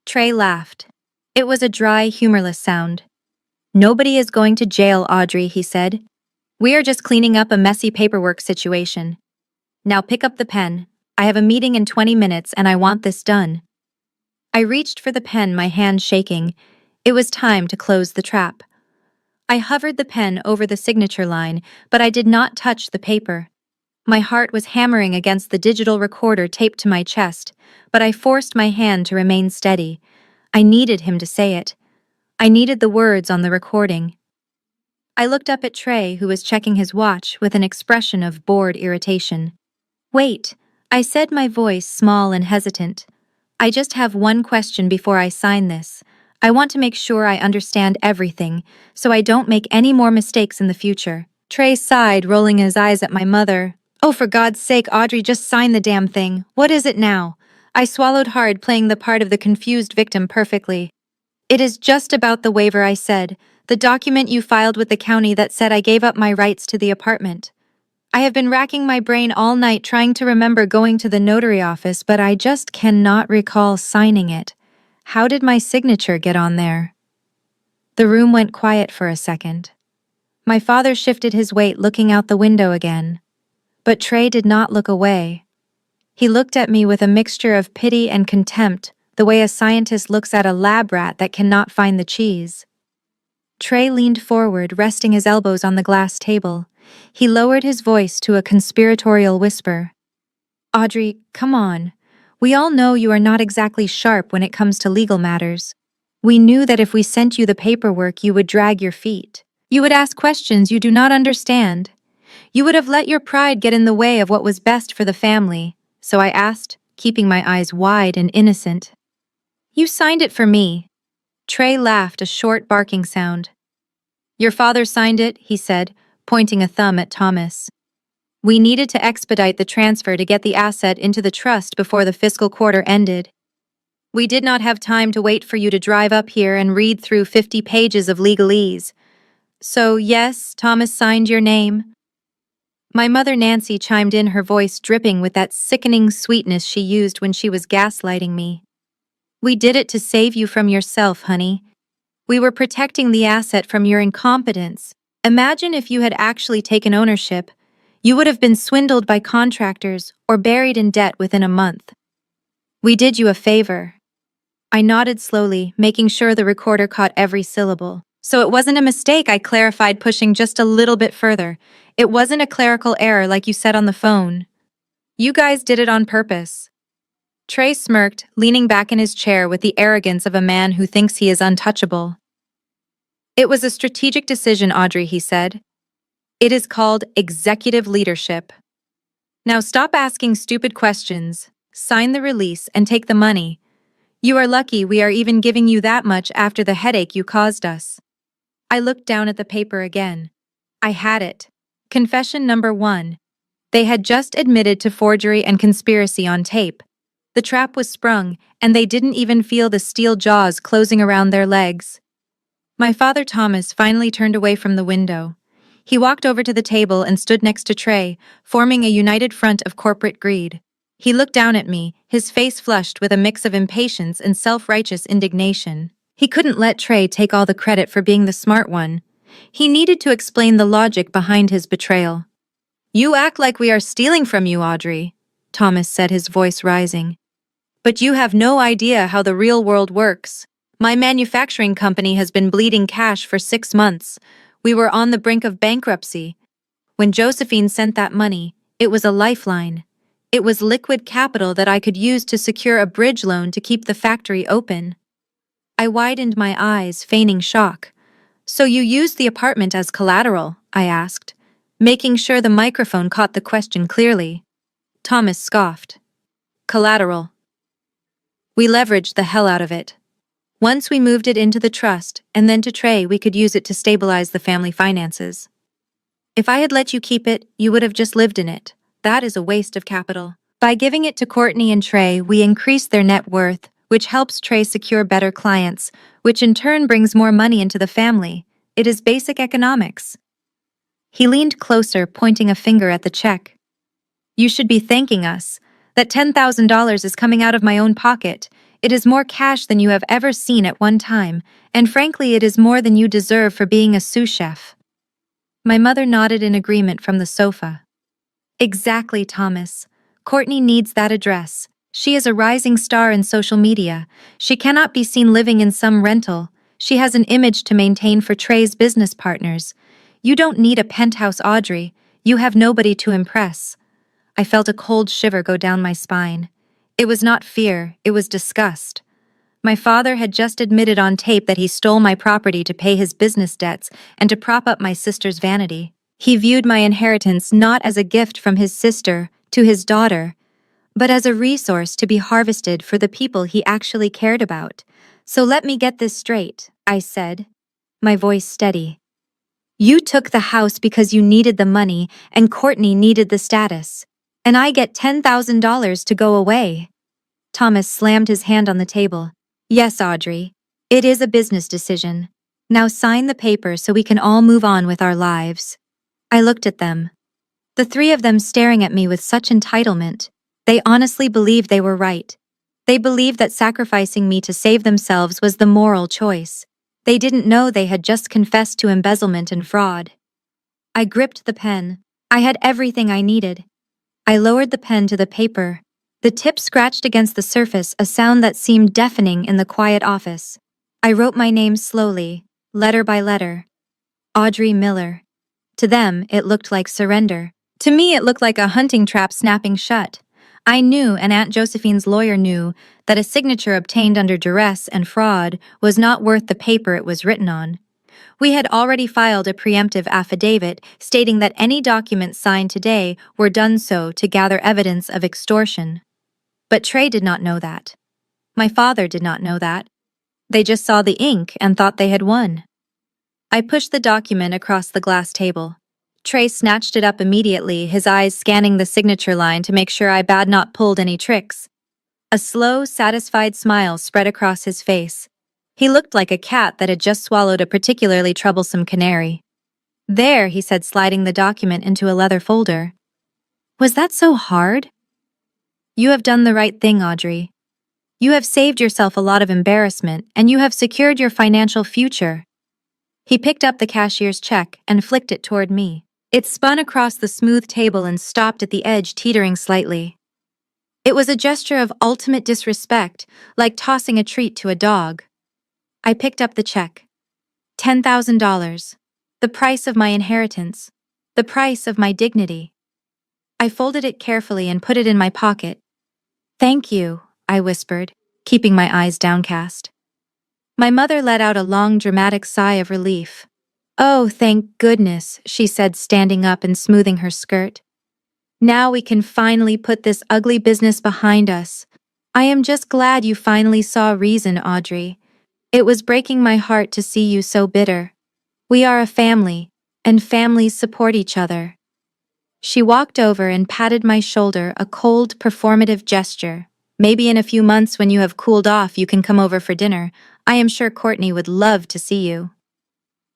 Trey laughed. It was a dry, humorless sound. Nobody is going to jail, Audrey, he said. We are just cleaning up a messy paperwork situation. Now pick up the pen. I have a meeting in 20 minutes and I want this done. I reached for the pen, my hand shaking. It was time to close the trap. I hovered the pen over the signature line, but I did not touch the paper. My heart was hammering against the digital recorder taped to my chest, but I forced my hand to remain steady. I needed him to say it. I needed the words on the recording. I looked up at Trey, who was checking his watch with an expression of bored irritation. "Wait," I said, my voice small and hesitant. "I just have one question before I sign this. I want to make sure I understand everything, so I don't make any more mistakes in the future." Trey sighed, rolling his eyes at my mother. "Oh, for God's sake, Audrey, just sign the damn thing. What is it now?" I swallowed hard, playing the part of the confused victim perfectly. "It is just about the waiver," I said. "The document you filed with the county that said I gave up my rights to the apartment. I have been racking my brain all night trying to remember going to the notary office, but I just cannot recall signing it. How did my signature get on there?" The room went quiet for a second. My father shifted his weight, looking out the window again. But Trey did not look away. He looked at me with a mixture of pity and contempt, the way a scientist looks at a lab rat that cannot find the cheese. Trey leaned forward, resting his elbows on the glass table. He lowered his voice to a conspiratorial whisper. "Audrey, come on. We all know you are not exactly sharp when it comes to legal matters. We knew that if we sent you the paperwork, you would drag your feet. You would ask questions you do not understand. You would have let your pride get in the way of what was best for the family. So I asked, keeping my eyes wide and innocent. You signed it for me." Trey laughed, a short barking sound. "Your father signed it," he said, pointing a thumb at Thomas. "We needed to expedite the transfer to get the asset into the trust before the fiscal quarter ended. We did not have time to wait for you to drive up here and read through 50 pages of legalese. So, yes, Thomas signed your name." My mother Nancy chimed in, her voice dripping with that sickening sweetness she used when she was gaslighting me. "We did it to save you from yourself, honey. We were protecting the asset from your incompetence. Imagine if you had actually taken ownership. You would have been swindled by contractors or buried in debt within a month. We did you a favor." I nodded slowly, making sure the recorder caught every syllable. "So it wasn't a mistake," I clarified, pushing just a little bit further. "It wasn't a clerical error like you said on the phone. You guys did it on purpose." Trey smirked, leaning back in his chair with the arrogance of a man who thinks he is untouchable. "It was a strategic decision, Audrey," he said. "It is called executive leadership. Now stop asking stupid questions, sign the release, and take the money. You are lucky we are even giving you that much after the headache you caused us." I looked down at the paper again. I had it. Confession number 1. They had just admitted to forgery and conspiracy on tape. The trap was sprung, and they didn't even feel the steel jaws closing around their legs. My father Thomas finally turned away from the window. He walked over to the table and stood next to Trey, forming a united front of corporate greed. He looked down at me, his face flushed with a mix of impatience and self-righteous indignation. He couldn't let Trey take all the credit for being the smart one. He needed to explain the logic behind his betrayal. "You act like we are stealing from you, Audrey," Thomas said, his voice rising. "But you have no idea how the real world works. My manufacturing company has been bleeding cash for 6 months. We were on the brink of bankruptcy. When Josephine sent that money, it was a lifeline. It was liquid capital that I could use to secure a bridge loan to keep the factory open." I widened my eyes, feigning shock. "So you used the apartment as collateral?" I asked, making sure the microphone caught the question clearly. Thomas scoffed. "Collateral. We leveraged the hell out of it. Once we moved it into the trust, and then to Trey, we could use it to stabilize the family finances. If I had let you keep it, you would have just lived in it. That is a waste of capital. By giving it to Courtney and Trey, we increase their net worth, which helps Trey secure better clients, which in turn brings more money into the family. It is basic economics." He leaned closer, pointing a finger at the check. "You should be thanking us. That $10,000 is coming out of my own pocket. It is more cash than you have ever seen at one time, and frankly it is more than you deserve for being a sous chef." My mother nodded in agreement from the sofa. "Exactly, Thomas. Courtney needs that address. She is a rising star in social media. She cannot be seen living in some rental. She has an image to maintain for Trey's business partners. You don't need a penthouse, Audrey. You have nobody to impress. I felt a cold shiver go down my spine. It was not fear, it was disgust. My father had just admitted on tape that he stole my property to pay his business debts and to prop up my sister's vanity. He viewed my inheritance not as a gift from his sister to his daughter, but as a resource to be harvested for the people he actually cared about. So let me get this straight, I said, my voice steady. You took the house because you needed the money and Courtney needed the status. And I get $10,000 to go away. Thomas slammed his hand on the table. Yes, Audrey. It is a business decision. Now sign the paper so we can all move on with our lives. I looked at them. The three of them staring at me with such entitlement. They honestly believed they were right. They believed that sacrificing me to save themselves was the moral choice. They didn't know they had just confessed to embezzlement and fraud. I gripped the pen. I had everything I needed. I lowered the pen to the paper. The tip scratched against the surface, a sound that seemed deafening in the quiet office. I wrote my name slowly, letter by letter. Audrey Miller. To them, it looked like surrender. To me, it looked like a hunting trap snapping shut. I knew, and Aunt Josephine's lawyer knew, that a signature obtained under duress and fraud was not worth the paper it was written on. We had already filed a preemptive affidavit stating that any documents signed today were done so to gather evidence of extortion. But Trey did not know that. My father did not know that. They just saw the ink and thought they had won. I pushed the document across the glass table. Trey snatched it up immediately, his eyes scanning the signature line to make sure I had not pulled any tricks. A slow, satisfied smile spread across his face. He looked like a cat that had just swallowed a particularly troublesome canary. There, he said, sliding the document into a leather folder. Was that so hard? You have done the right thing, Audrey. You have saved yourself a lot of embarrassment, and you have secured your financial future. He picked up the cashier's check and flicked it toward me. It spun across the smooth table and stopped at the edge, teetering slightly. It was a gesture of ultimate disrespect, like tossing a treat to a dog. I picked up the check. $10,000. The price of my inheritance. The price of my dignity. I folded it carefully and put it in my pocket. Thank you, I whispered, keeping my eyes downcast. My mother let out a long, dramatic sigh of relief. Oh, thank goodness, she said, standing up and smoothing her skirt. Now we can finally put this ugly business behind us. I am just glad you finally saw reason, Audrey. It was breaking my heart to see you so bitter. We are a family, and families support each other. She walked over and patted my shoulder, a cold, performative gesture. Maybe in a few months when you have cooled off you can come over for dinner. I am sure Courtney would love to see you.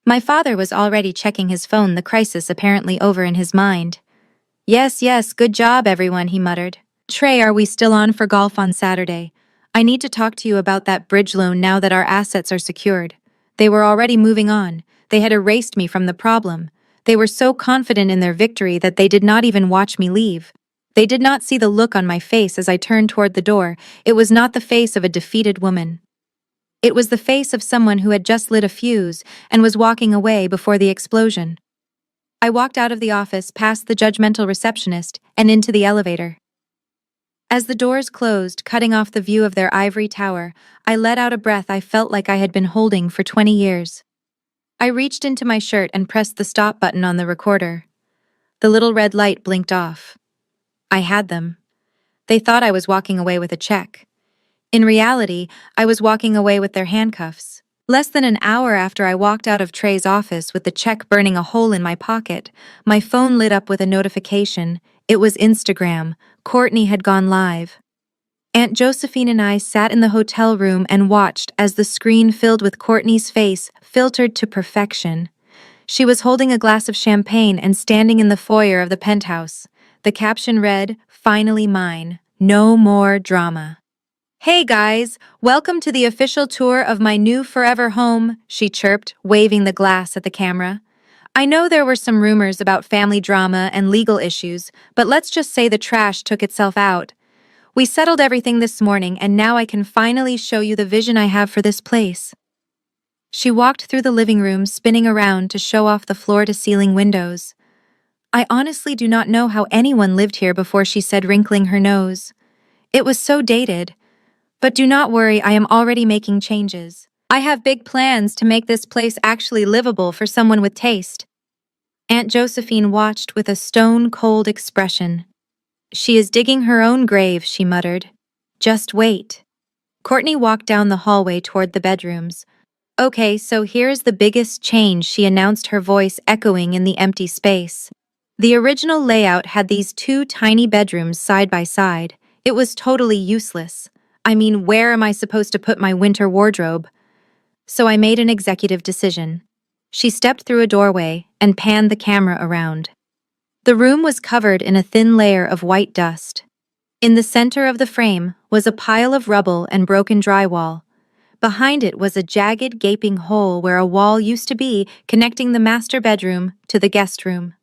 My father was already checking his phone, the crisis apparently over in his mind. Yes, good job everyone, he muttered. Trey, are we still on for golf on Saturday? I need to talk to you about that bridge loan now that our assets are secured. They were already moving on. They had erased me from the problem. They were so confident in their victory that they did not even watch me leave. They did not see the look on my face as I turned toward the door. It was not the face of a defeated woman. It was the face of someone who had just lit a fuse and was walking away before the explosion. I walked out of the office, past the judgmental receptionist, and into the elevator. As the doors closed, cutting off the view of their ivory tower, I let out a breath I felt like I had been holding for 20 years. I reached into my shirt and pressed the stop button on the recorder. The little red light blinked off. I had them. They thought I was walking away with a check. In reality, I was walking away with their handcuffs. Less than an hour after I walked out of Trey's office with the check burning a hole in my pocket, my phone lit up with a notification. It was Instagram. Courtney had gone live. Aunt Josephine and I sat in the hotel room and watched as the screen filled with Courtney's face, filtered to perfection. She was holding a glass of champagne and standing in the foyer of the penthouse. The caption read, "Finally mine. No more drama." Hey guys, welcome to the official tour of my new forever home, she chirped, waving the glass at the camera. I know there were some rumors about family drama and legal issues, but let's just say the trash took itself out. We settled everything this morning, and now I can finally show you the vision I have for this place. She walked through the living room, spinning around to show off the floor-to-ceiling windows. I honestly do not know how anyone lived here before, she said, wrinkling her nose. It was so dated. But do not worry, I am already making changes. I have big plans to make this place actually livable for someone with taste. Aunt Josephine watched with a stone-cold expression. She is digging her own grave, she muttered. Just wait. Courtney walked down the hallway toward the bedrooms. Okay, so here's the biggest change, she announced, her voice echoing in the empty space. The original layout had these two tiny bedrooms side by side. It was totally useless. I mean, where am I supposed to put my winter wardrobe? So I made an executive decision. She stepped through a doorway and panned the camera around. The room was covered in a thin layer of white dust. In the center of the frame was a pile of rubble and broken drywall. Behind it was a jagged, gaping hole where a wall used to be, connecting the master bedroom to the guest room.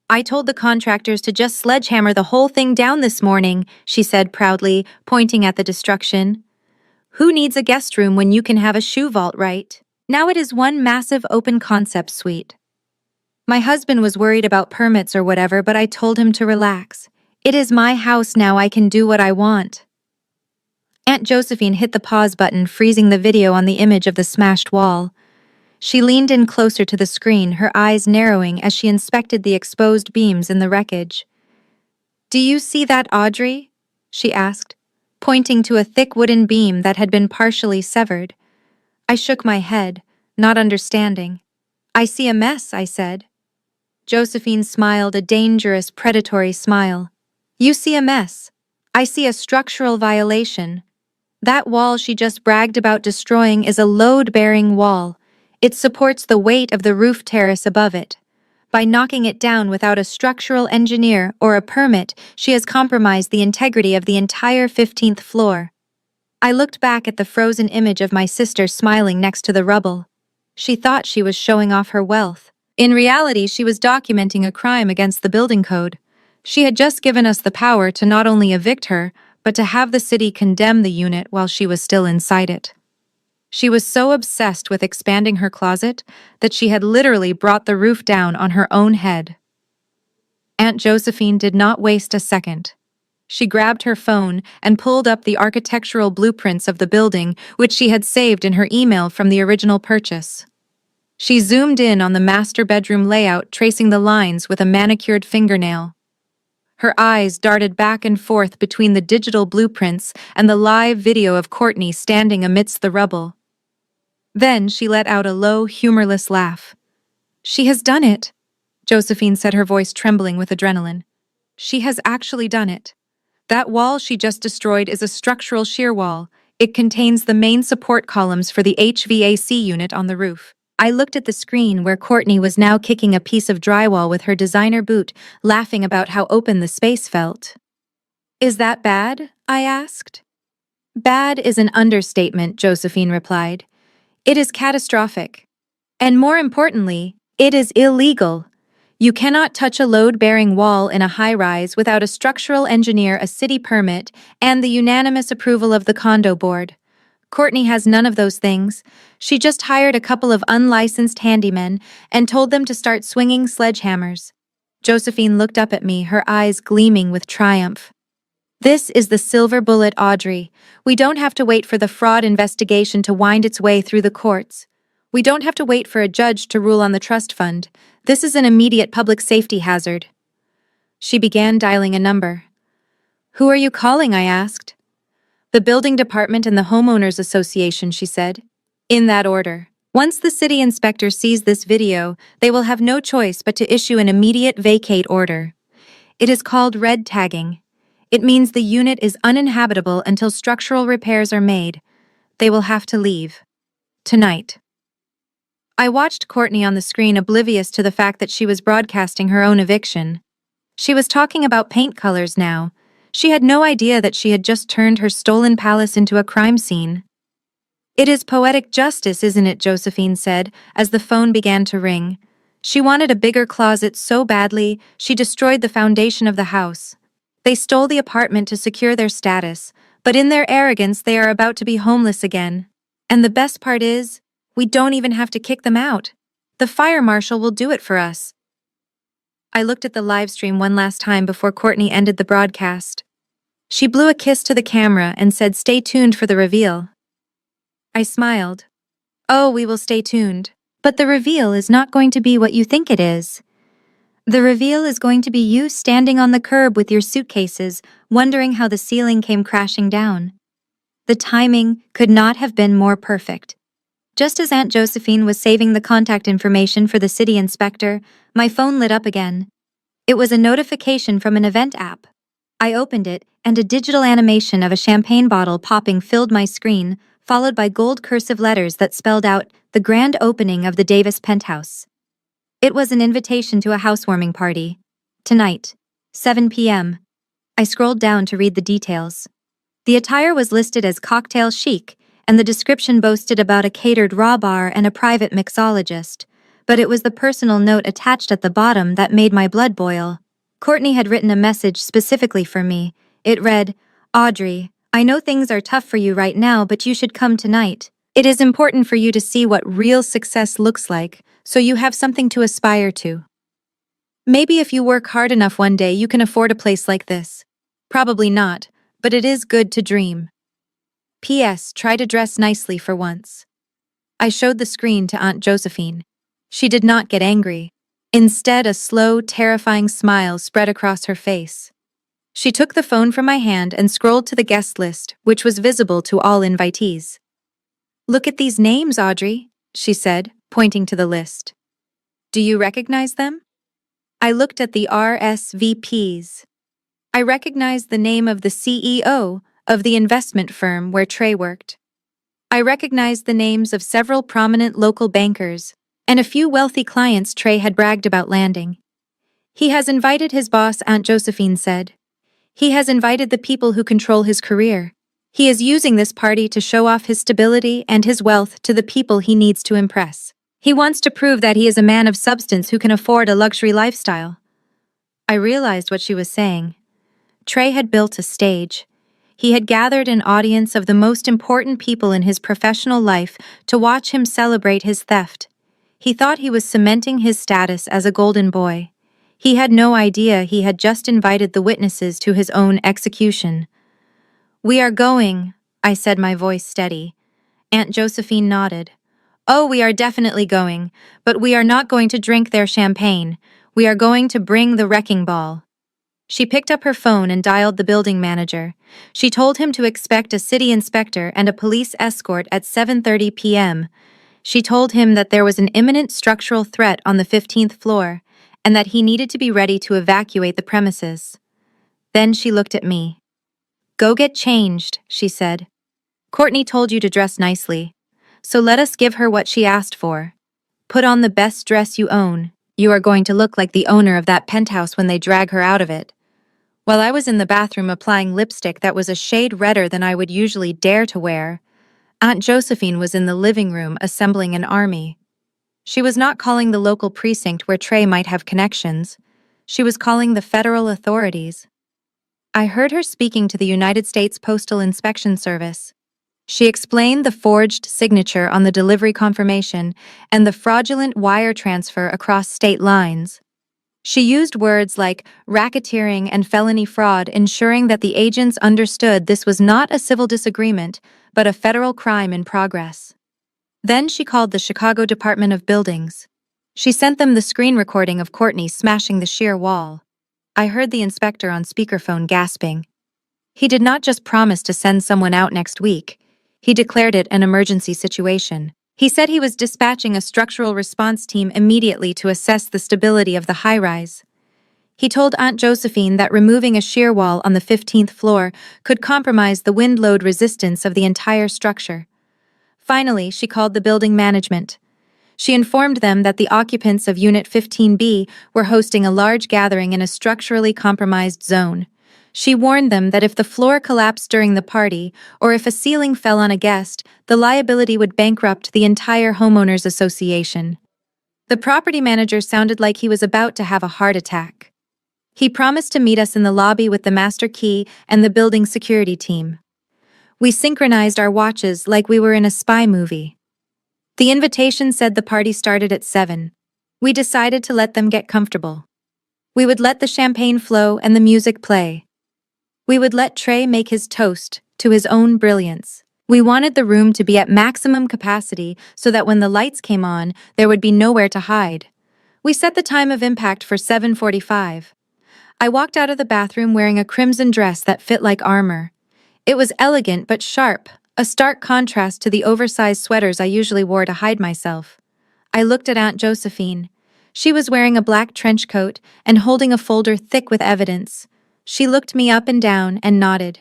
I told the contractors to just sledgehammer the whole thing down this morning, she said proudly, pointing at the destruction. Who needs a guest room when you can have a shoe vault, right? Now it is one massive open concept suite. My husband was worried about permits or whatever, but I told him to relax. It is my house now, I can do what I want. Aunt Josephine hit the pause button, freezing the video on the image of the smashed wall. She leaned in closer to the screen, her eyes narrowing as she inspected the exposed beams in the wreckage. Do you see that, Audrey? She asked, pointing to a thick wooden beam that had been partially severed. I shook my head, not understanding. I see a mess, I said. Josephine smiled, a dangerous, predatory smile. You see a mess. I see a structural violation. That wall she just bragged about destroying is a load-bearing wall. It supports the weight of the roof terrace above it. By knocking it down without a structural engineer or a permit, she has compromised the integrity of the entire 15th floor. I looked back at the frozen image of my sister smiling next to the rubble. She thought she was showing off her wealth. In reality, she was documenting a crime against the building code. She had just given us the power to not only evict her, but to have the city condemn the unit while she was still inside it. She was so obsessed with expanding her closet that she had literally brought the roof down on her own head. Aunt Josephine did not waste a second. She grabbed her phone and pulled up the architectural blueprints of the building, which she had saved in her email from the original purchase. She zoomed in on the master bedroom layout, tracing the lines with a manicured fingernail. Her eyes darted back and forth between the digital blueprints and the live video of Courtney standing amidst the rubble. Then she let out a low, humorless laugh. She has done it, Josephine said, her voice trembling with adrenaline. She has actually done it. That wall she just destroyed is a structural shear wall. It contains the main support columns for the HVAC unit on the roof. I looked at the screen where Courtney was now kicking a piece of drywall with her designer boot, laughing about how open the space felt. Is that bad? I asked. Bad is an understatement, Josephine replied. It is catastrophic. And more importantly, it is illegal. You cannot touch a load-bearing wall in a high-rise without a structural engineer, a city permit, and the unanimous approval of the condo board. Courtney has none of those things. She just hired a couple of unlicensed handymen and told them to start swinging sledgehammers. Josephine looked up at me, her eyes gleaming with triumph. This is the silver bullet, Audrey. We don't have to wait for the fraud investigation to wind its way through the courts. We don't have to wait for a judge to rule on the trust fund. This is an immediate public safety hazard. She began dialing a number. Who are you calling? I asked. The building department and the homeowners association, she said. In that order. Once the city inspector sees this video, they will have no choice but to issue an immediate vacate order. It is called red tagging. It means the unit is uninhabitable until structural repairs are made. They will have to leave. Tonight. I watched Courtney on the screen, oblivious to the fact that she was broadcasting her own eviction. She was talking about paint colors now. She had no idea that she had just turned her stolen palace into a crime scene. It is poetic justice, isn't it? Josephine said, as the phone began to ring. She wanted a bigger closet so badly, she destroyed the foundation of the house. They stole the apartment to secure their status, but in their arrogance they are about to be homeless again. And the best part is, we don't even have to kick them out. The fire marshal will do it for us. I looked at the live stream one last time before Courtney ended the broadcast. She blew a kiss to the camera and said, "Stay tuned for the reveal." I smiled. "Oh, we will stay tuned. But the reveal is not going to be what you think it is. The reveal is going to be you standing on the curb with your suitcases, wondering how the ceiling came crashing down." The timing could not have been more perfect. Just as Aunt Josephine was saving the contact information for the city inspector, my phone lit up again. It was a notification from an event app. I opened it, and a digital animation of a champagne bottle popping filled my screen, followed by gold cursive letters that spelled out the grand opening of the Davis penthouse. It was an invitation to a housewarming party. Tonight, 7 p.m. I scrolled down to read the details. The attire was listed as cocktail chic, and the description boasted about a catered raw bar and a private mixologist, but it was the personal note attached at the bottom that made my blood boil. Courtney had written a message specifically for me. It read, "Audrey, I know things are tough for you right now, but you should come tonight. It is important for you to see what real success looks like, so you have something to aspire to. Maybe if you work hard enough one day you can afford a place like this. Probably not, but it is good to dream. P.S. Try to dress nicely for once." I showed the screen to Aunt Josephine. She did not get angry. Instead, a slow, terrifying smile spread across her face. She took the phone from my hand and scrolled to the guest list, which was visible to all invitees. "Look at these names, Audrey," she said, pointing to the list. "Do you recognize them?" I looked at the RSVPs. I recognized the name of the CEO of the investment firm where Trey worked. I recognized the names of several prominent local bankers and a few wealthy clients Trey had bragged about landing. "He has invited his boss," Aunt Josephine said. "He has invited the people who control his career. He is using this party to show off his stability and his wealth to the people he needs to impress. He wants to prove that he is a man of substance who can afford a luxury lifestyle." I realized what she was saying. Trey had built a stage. He had gathered an audience of the most important people in his professional life to watch him celebrate his theft. He thought he was cementing his status as a golden boy. He had no idea he had just invited the witnesses to his own execution. "We are going," I said, my voice steady. Aunt Josephine nodded. "Oh, we are definitely going, but we are not going to drink their champagne. We are going to bring the wrecking ball." She picked up her phone and dialed the building manager. She told him to expect a city inspector and a police escort at 7:30 p.m. She told him that there was an imminent structural threat on the 15th floor and that he needed to be ready to evacuate the premises. Then she looked at me. "Go get changed," she said. "Courtney told you to dress nicely, so let us give her what she asked for. Put on the best dress you own. You are going to look like the owner of that penthouse when they drag her out of it." While I was in the bathroom applying lipstick that was a shade redder than I would usually dare to wear, Aunt Josephine was in the living room assembling an army. She was not calling the local precinct where Trey might have connections. She was calling the federal authorities. I heard her speaking to the United States Postal Inspection Service. She explained the forged signature on the delivery confirmation and the fraudulent wire transfer across state lines. She used words like racketeering and felony fraud, ensuring that the agents understood this was not a civil disagreement, but a federal crime in progress. Then she called the Chicago Department of Buildings. She sent them the screen recording of Courtney smashing the sheer wall. I heard the inspector on speakerphone gasping. He did not just promise to send someone out next week. He declared it an emergency situation. He said he was dispatching a structural response team immediately to assess the stability of the high-rise. He told Aunt Josephine that removing a shear wall on the 15th floor could compromise the wind load resistance of the entire structure. Finally, she called the building management. She informed them that the occupants of Unit 15B were hosting a large gathering in a structurally compromised zone. She warned them that if the floor collapsed during the party, or if a ceiling fell on a guest, the liability would bankrupt the entire homeowners association. The property manager sounded like he was about to have a heart attack. He promised to meet us in the lobby with the master key and the building security team. We synchronized our watches like we were in a spy movie. The invitation said the party started at 7. We decided to let them get comfortable. We would let the champagne flow and the music play. We would let Trey make his toast to his own brilliance. We wanted the room to be at maximum capacity so that when the lights came on, there would be nowhere to hide. We set the time of impact for 7:45. I walked out of the bathroom wearing a crimson dress that fit like armor. It was elegant but sharp, a stark contrast to the oversized sweaters I usually wore to hide myself. I looked at Aunt Josephine. She was wearing a black trench coat and holding a folder thick with evidence. She looked me up and down and nodded.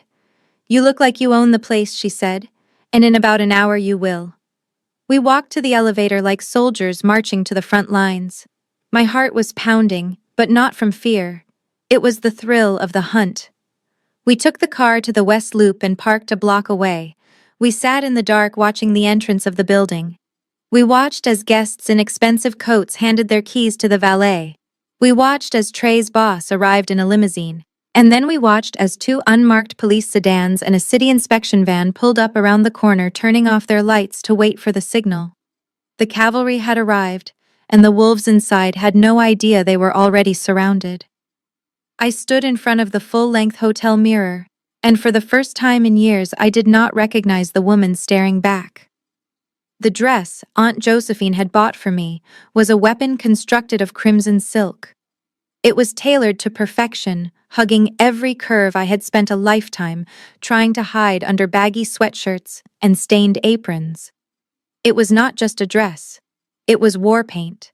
"You look like you own the place," she said, "and in about an hour you will." We walked to the elevator like soldiers marching to the front lines. My heart was pounding, but not from fear. It was the thrill of the hunt. We took the car to the West Loop and parked a block away. We sat in the dark watching the entrance of the building. We watched as guests in expensive coats handed their keys to the valet. We watched as Trey's boss arrived in a limousine. And then we watched as two unmarked police sedans and a city inspection van pulled up around the corner, turning off their lights to wait for the signal. The cavalry had arrived, and the wolves inside had no idea they were already surrounded. I stood in front of the full-length hotel mirror, and for the first time in years I did not recognize the woman staring back. The dress Aunt Josephine had bought for me was a weapon constructed of crimson silk. It was tailored to perfection, hugging every curve I had spent a lifetime trying to hide under baggy sweatshirts and stained aprons. It was not just a dress. It was war paint.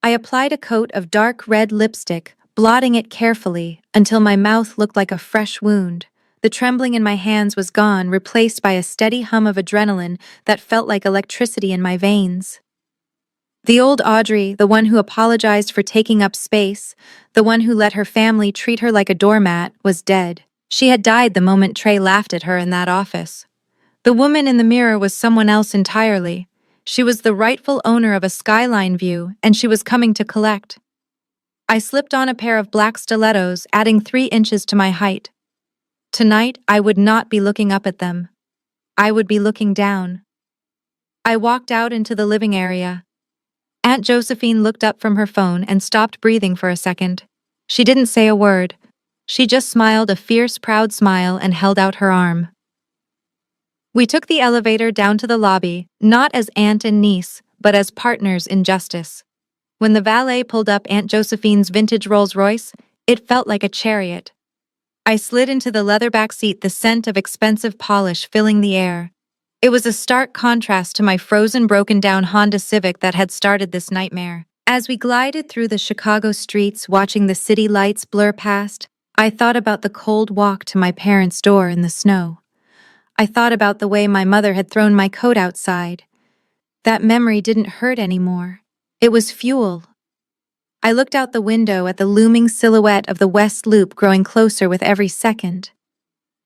I applied a coat of dark red lipstick, blotting it carefully until my mouth looked like a fresh wound. The trembling in my hands was gone, replaced by a steady hum of adrenaline that felt like electricity in my veins. The old Audrey, the one who apologized for taking up space, the one who let her family treat her like a doormat, was dead. She had died the moment Trey laughed at her in that office. The woman in the mirror was someone else entirely. She was the rightful owner of a skyline view, and she was coming to collect. I slipped on a pair of black stilettos, adding 3 inches to my height. Tonight, I would not be looking up at them. I would be looking down. I walked out into the living area. Aunt Josephine looked up from her phone and stopped breathing for a second. She didn't say a word. She just smiled a fierce, proud smile and held out her arm. We took the elevator down to the lobby, not as aunt and niece, but as partners in justice. When the valet pulled up Aunt Josephine's vintage Rolls-Royce, it felt like a chariot. I slid into the leather back seat, the scent of expensive polish filling the air. It was a stark contrast to my frozen, broken-down Honda Civic that had started this nightmare. As we glided through the Chicago streets, watching the city lights blur past, I thought about the cold walk to my parents' door in the snow. I thought about the way my mother had thrown my coat outside. That memory didn't hurt anymore. It was fuel. I looked out the window at the looming silhouette of the West Loop growing closer with every second.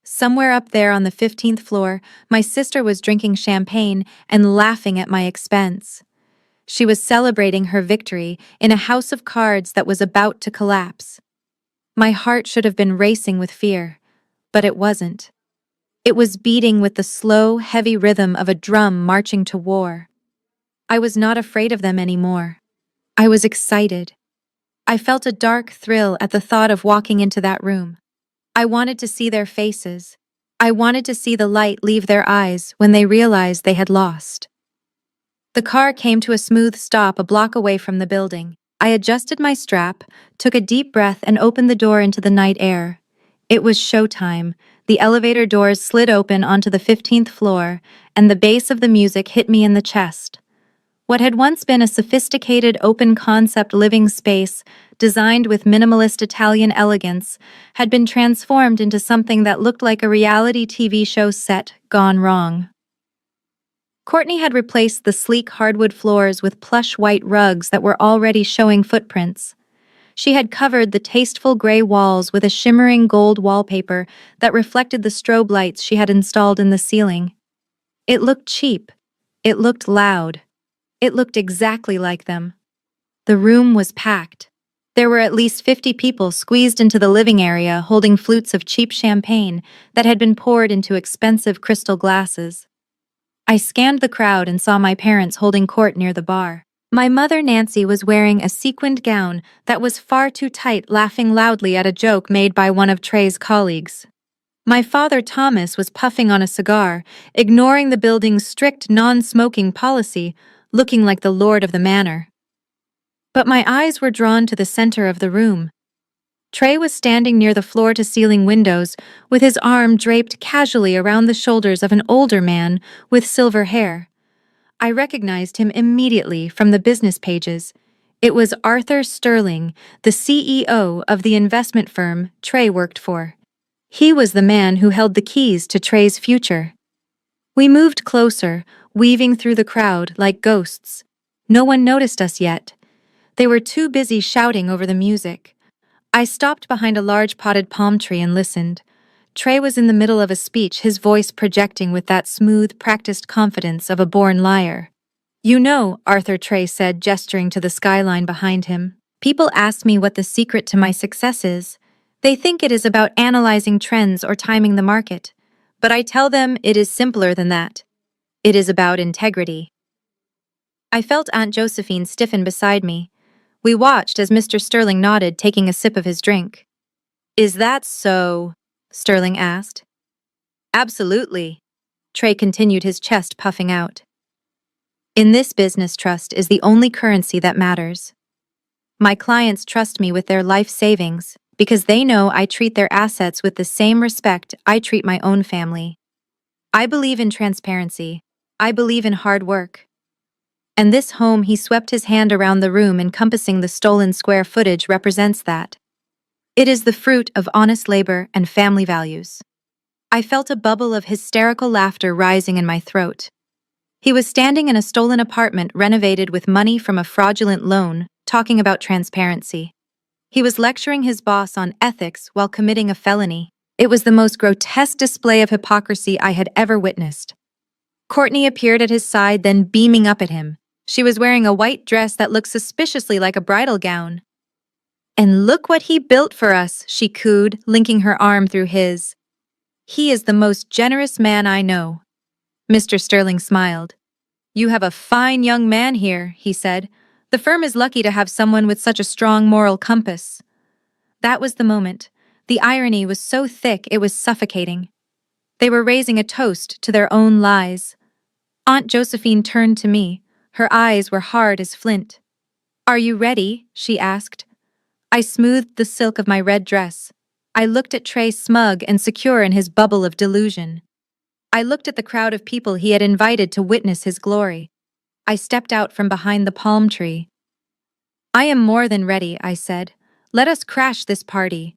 Somewhere up there on the 15th floor, my sister was drinking champagne and laughing at my expense. She was celebrating her victory in a house of cards that was about to collapse. My heart should have been racing with fear, but it wasn't. It was beating with the slow, heavy rhythm of a drum marching to war. I was not afraid of them anymore. I was excited. I felt a dark thrill at the thought of walking into that room. I wanted to see their faces. I wanted to see the light leave their eyes when they realized they had lost. The car came to a smooth stop a block away from the building. I adjusted my strap, took a deep breath, and opened the door into the night air. It was showtime. The elevator doors slid open onto the 15th floor, and the bass of the music hit me in the chest. What had once been a sophisticated open-concept living space, designed with minimalist Italian elegance, had been transformed into something that looked like a reality TV show set gone wrong. Courtney had replaced the sleek hardwood floors with plush white rugs that were already showing footprints. She had covered the tasteful gray walls with a shimmering gold wallpaper that reflected the strobe lights she had installed in the ceiling. It looked cheap. It looked loud. It looked exactly like them. The room was packed. There were at least 50 people squeezed into the living area holding flutes of cheap champagne that had been poured into expensive crystal glasses. I scanned the crowd and saw my parents holding court near the bar. My mother, Nancy, was wearing a sequined gown that was far too tight, laughing loudly at a joke made by one of Trey's colleagues. My father, Thomas, was puffing on a cigar, ignoring the building's strict non-smoking policy, looking like the lord of the manor. But my eyes were drawn to the center of the room. Trey was standing near the floor-to-ceiling windows, with his arm draped casually around the shoulders of an older man with silver hair. I recognized him immediately from the business pages. It was Arthur Sterling, the CEO of the investment firm Trey worked for. He was the man who held the keys to Trey's future. We moved closer, weaving through the crowd like ghosts. No one noticed us yet. They were too busy shouting over the music. I stopped behind a large potted palm tree and listened. Trey was in the middle of a speech, his voice projecting with that smooth, practiced confidence of a born liar. "You know," Arthur Trey said, gesturing to the skyline behind him. "People ask me what the secret to my success is. They think it is about analyzing trends or timing the market. But I tell them it is simpler than that. It is about integrity." I felt Aunt Josephine stiffen beside me. We watched as Mr. Sterling nodded, taking a sip of his drink. "Is that so?" Sterling asked. "Absolutely." Trey continued, his chest puffing out. "In this business, trust is the only currency that matters. My clients trust me with their life savings because they know I treat their assets with the same respect I treat my own family. I believe in transparency. I believe in hard work. And this home," he swept his hand around the room encompassing the stolen square footage, "represents that. It is the fruit of honest labor and family values." I felt a bubble of hysterical laughter rising in my throat. He was standing in a stolen apartment renovated with money from a fraudulent loan, talking about transparency. He was lecturing his boss on ethics while committing a felony. It was the most grotesque display of hypocrisy I had ever witnessed. Courtney appeared at his side, then beaming up at him. She was wearing a white dress that looked suspiciously like a bridal gown. "And look what he built for us," she cooed, linking her arm through his. "He is the most generous man I know." Mr. Sterling smiled. "You have a fine young man here," he said. "The firm is lucky to have someone with such a strong moral compass." That was the moment. The irony was so thick it was suffocating. They were raising a toast to their own lies. Aunt Josephine turned to me. Her eyes were hard as flint. "Are you ready?" she asked. I smoothed the silk of my red dress. I looked at Trey, smug and secure in his bubble of delusion. I looked at the crowd of people he had invited to witness his glory. I stepped out from behind the palm tree. "I am more than ready," I said. "Let us crash this party."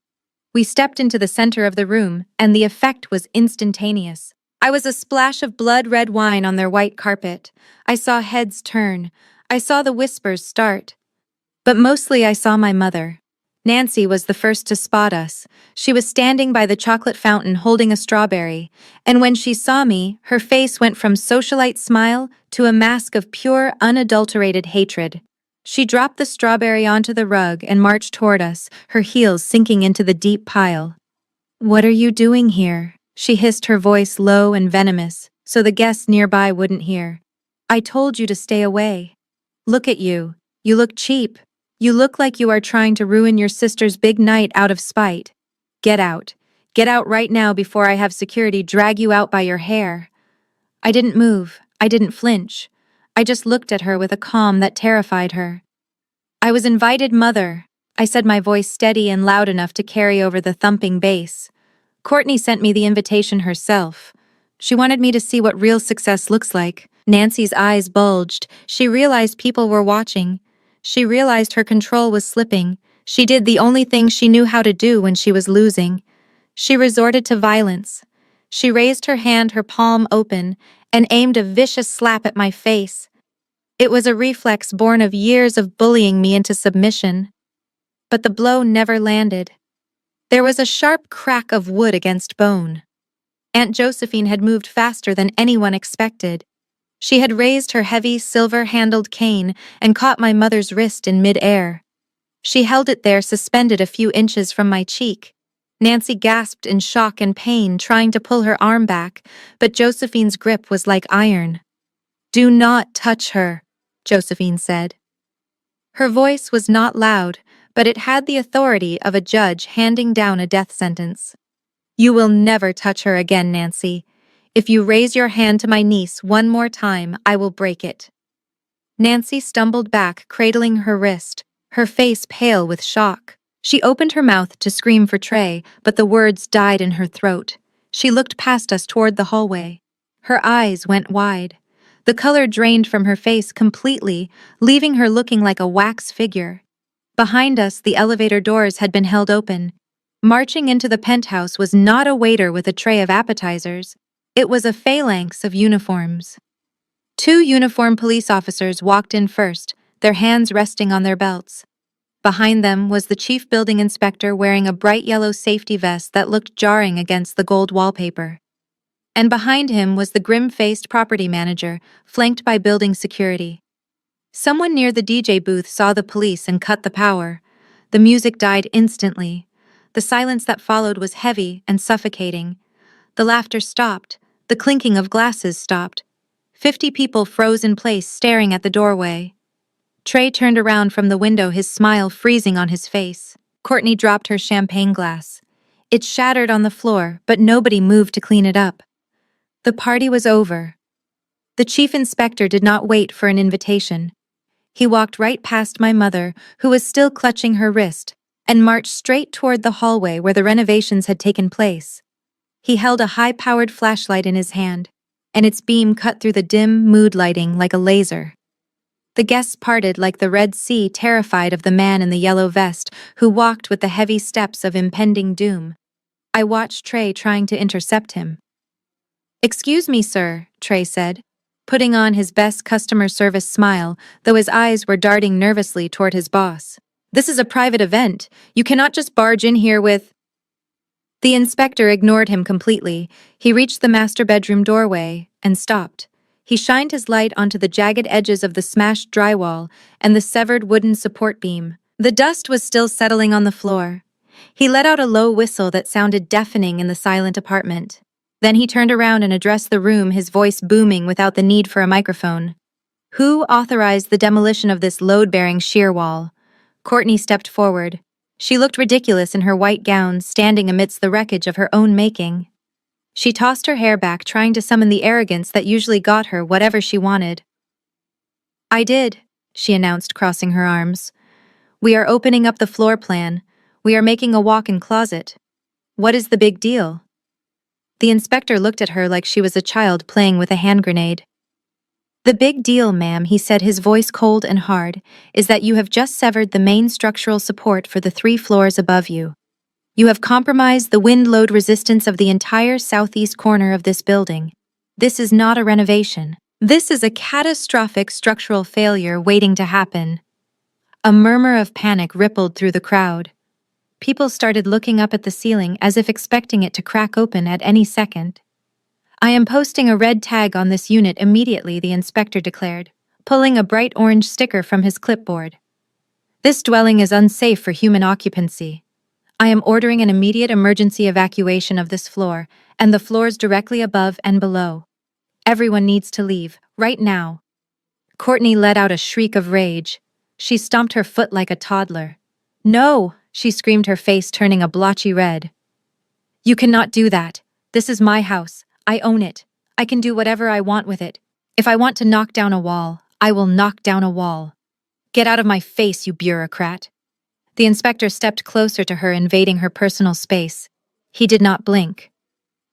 We stepped into the center of the room, and the effect was instantaneous. I was a splash of blood-red wine on their white carpet. I saw heads turn. I saw the whispers start. But mostly I saw my mother. Nancy was the first to spot us. She was standing by the chocolate fountain holding a strawberry, and when she saw me, her face went from socialite smile to a mask of pure, unadulterated hatred. She dropped the strawberry onto the rug and marched toward us, her heels sinking into the deep pile. "What are you doing here?" she hissed, her voice low and venomous, so the guests nearby wouldn't hear. "I told you to stay away. Look at you. You look cheap. You look like you are trying to ruin your sister's big night out of spite. Get out. Get out right now before I have security drag you out by your hair." I didn't move. I didn't flinch. I just looked at her with a calm that terrified her. "I was invited, Mother," I said, my voice steady and loud enough to carry over the thumping bass. "Courtney sent me the invitation herself. She wanted me to see what real success looks like." Nancy's eyes bulged. She realized people were watching. She realized her control was slipping. She did the only thing she knew how to do when she was losing. She resorted to violence. She raised her hand, her palm open, and aimed a vicious slap at my face. It was a reflex born of years of bullying me into submission. But the blow never landed. There was a sharp crack of wood against bone. Aunt Josephine had moved faster than anyone expected. She had raised her heavy, silver-handled cane and caught my mother's wrist in mid-air. She held it there suspended a few inches from my cheek. Nancy gasped in shock and pain, trying to pull her arm back, but Josephine's grip was like iron. "Do not touch her," Josephine said. Her voice was not loud, but it had the authority of a judge handing down a death sentence. "You will never touch her again, Nancy. If you raise your hand to my niece one more time, I will break it." Nancy stumbled back, cradling her wrist, her face pale with shock. She opened her mouth to scream for Trey, but the words died in her throat. She looked past us toward the hallway. Her eyes went wide. The color drained from her face completely, leaving her looking like a wax figure. Behind us, the elevator doors had been held open. Marching into the penthouse was not a waiter with a tray of appetizers. It was a phalanx of uniforms. 2 uniformed police officers walked in first, their hands resting on their belts. Behind them was the chief building inspector wearing a bright yellow safety vest that looked jarring against the gold wallpaper. And behind him was the grim-faced property manager, flanked by building security. Someone near the DJ booth saw the police and cut the power. The music died instantly. The silence that followed was heavy and suffocating. The laughter stopped. The clinking of glasses stopped. 50 people froze in place, staring at the doorway. Trey turned around from the window, his smile freezing on his face. Courtney dropped her champagne glass. It shattered on the floor, but nobody moved to clean it up. The party was over. The chief inspector did not wait for an invitation. He walked right past my mother, who was still clutching her wrist, and marched straight toward the hallway where the renovations had taken place. He held a high-powered flashlight in his hand, and its beam cut through the dim mood lighting like a laser. The guests parted like the Red Sea, terrified of the man in the yellow vest who walked with the heavy steps of impending doom. I watched Trey trying to intercept him. "Excuse me, sir," Trey said, putting on his best customer service smile, though his eyes were darting nervously toward his boss. "This is a private event. You cannot just barge in here with—" The inspector ignored him completely. He reached the master bedroom doorway and stopped. He shined his light onto the jagged edges of the smashed drywall and the severed wooden support beam. The dust was still settling on the floor. He let out a low whistle that sounded deafening in the silent apartment. Then he turned around and addressed the room, his voice booming without the need for a microphone. "Who authorized the demolition of this load-bearing shear wall?" Courtney stepped forward. She looked ridiculous in her white gown, standing amidst the wreckage of her own making. She tossed her hair back, trying to summon the arrogance that usually got her whatever she wanted. "I did," she announced, crossing her arms. "We are opening up the floor plan. We are making a walk-in closet. What is the big deal?" The inspector looked at her like she was a child playing with a hand grenade. "The big deal, ma'am," he said, his voice cold and hard, "is that you have just severed the main structural support for the 3 floors above you. You have compromised the wind load resistance of the entire southeast corner of this building. This is not a renovation. This is a catastrophic structural failure waiting to happen." A murmur of panic rippled through the crowd. People started looking up at the ceiling as if expecting it to crack open at any second. "I am posting a red tag on this unit immediately," the inspector declared, pulling a bright orange sticker from his clipboard. "This dwelling is unsafe for human occupancy. I am ordering an immediate emergency evacuation of this floor and the floors directly above and below. Everyone needs to leave, right now." Courtney let out a shriek of rage. She stomped her foot like a toddler. "No!" she screamed, her face turning a blotchy red. "You cannot do that. This is my house. I own it. I can do whatever I want with it. If I want to knock down a wall, I will knock down a wall. Get out of my face, you bureaucrat." The inspector stepped closer to her, invading her personal space. He did not blink.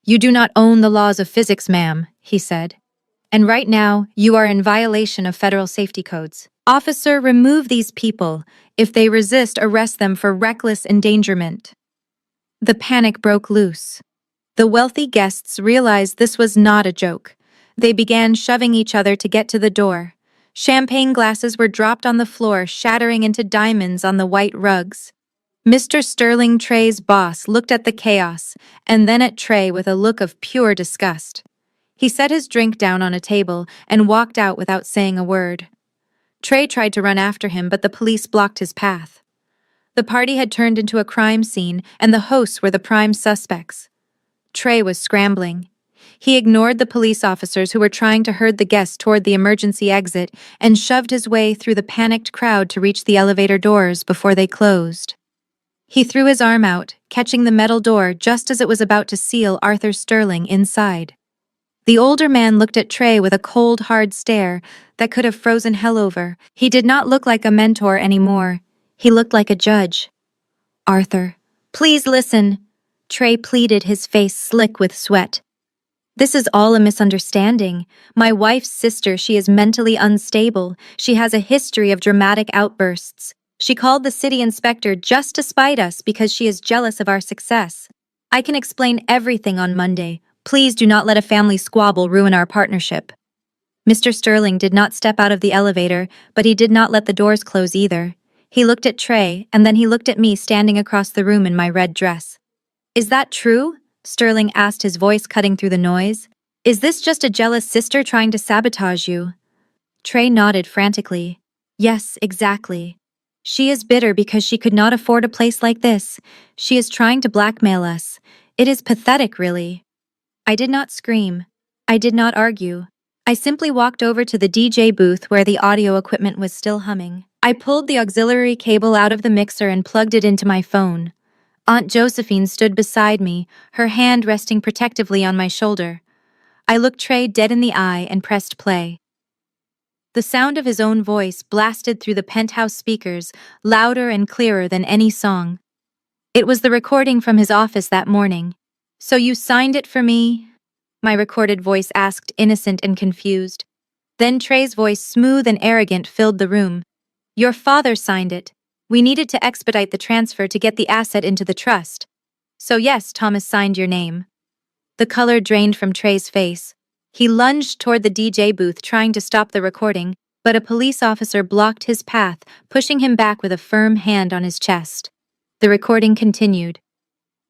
"You do not own the laws of physics, ma'am," he said. "And right now, you are in violation of federal safety codes. Officer, remove these people. If they resist, arrest them for reckless endangerment." The panic broke loose. The wealthy guests realized this was not a joke. They began shoving each other to get to the door. Champagne glasses were dropped on the floor, shattering into diamonds on the white rugs. Mr. Sterling, Trey's boss, looked at the chaos, and then at Trey with a look of pure disgust. He set his drink down on a table and walked out without saying a word. Trey tried to run after him, but the police blocked his path. The party had turned into a crime scene, and the hosts were the prime suspects. Trey was scrambling. He ignored the police officers who were trying to herd the guests toward the emergency exit and shoved his way through the panicked crowd to reach the elevator doors before they closed. He threw his arm out, catching the metal door just as it was about to seal Arthur Sterling inside. The older man looked at Trey with a cold, hard stare that could have frozen hell over. He did not look like a mentor anymore. He looked like a judge. "Arthur, please listen," Trey pleaded, his face slick with sweat. "This is all a misunderstanding. My wife's sister, she is mentally unstable. She has a history of dramatic outbursts. She called the city inspector just to spite us because she is jealous of our success. I can explain everything on Monday. Please do not let a family squabble ruin our partnership." Mr. Sterling did not step out of the elevator, but he did not let the doors close either. He looked at Trey, and then he looked at me standing across the room in my red dress. "Is that true?" Sterling asked, his voice cutting through the noise. "Is this just a jealous sister trying to sabotage you?" Trey nodded frantically. "Yes, exactly. She is bitter because she could not afford a place like this. She is trying to blackmail us. It is pathetic, really." I did not scream. I did not argue. I simply walked over to the DJ booth where the audio equipment was still humming. I pulled the auxiliary cable out of the mixer and plugged it into my phone. Aunt Josephine stood beside me, her hand resting protectively on my shoulder. I looked Trey dead in the eye and pressed play. The sound of his own voice blasted through the penthouse speakers, louder and clearer than any song. It was the recording from his office that morning. "So you signed it for me?" my recorded voice asked, innocent and confused. Then Trey's voice, smooth and arrogant, filled the room. "Your father signed it. We needed to expedite the transfer to get the asset into the trust. So yes, Thomas signed your name." The color drained from Trey's face. He lunged toward the DJ booth, trying to stop the recording, but a police officer blocked his path, pushing him back with a firm hand on his chest. The recording continued.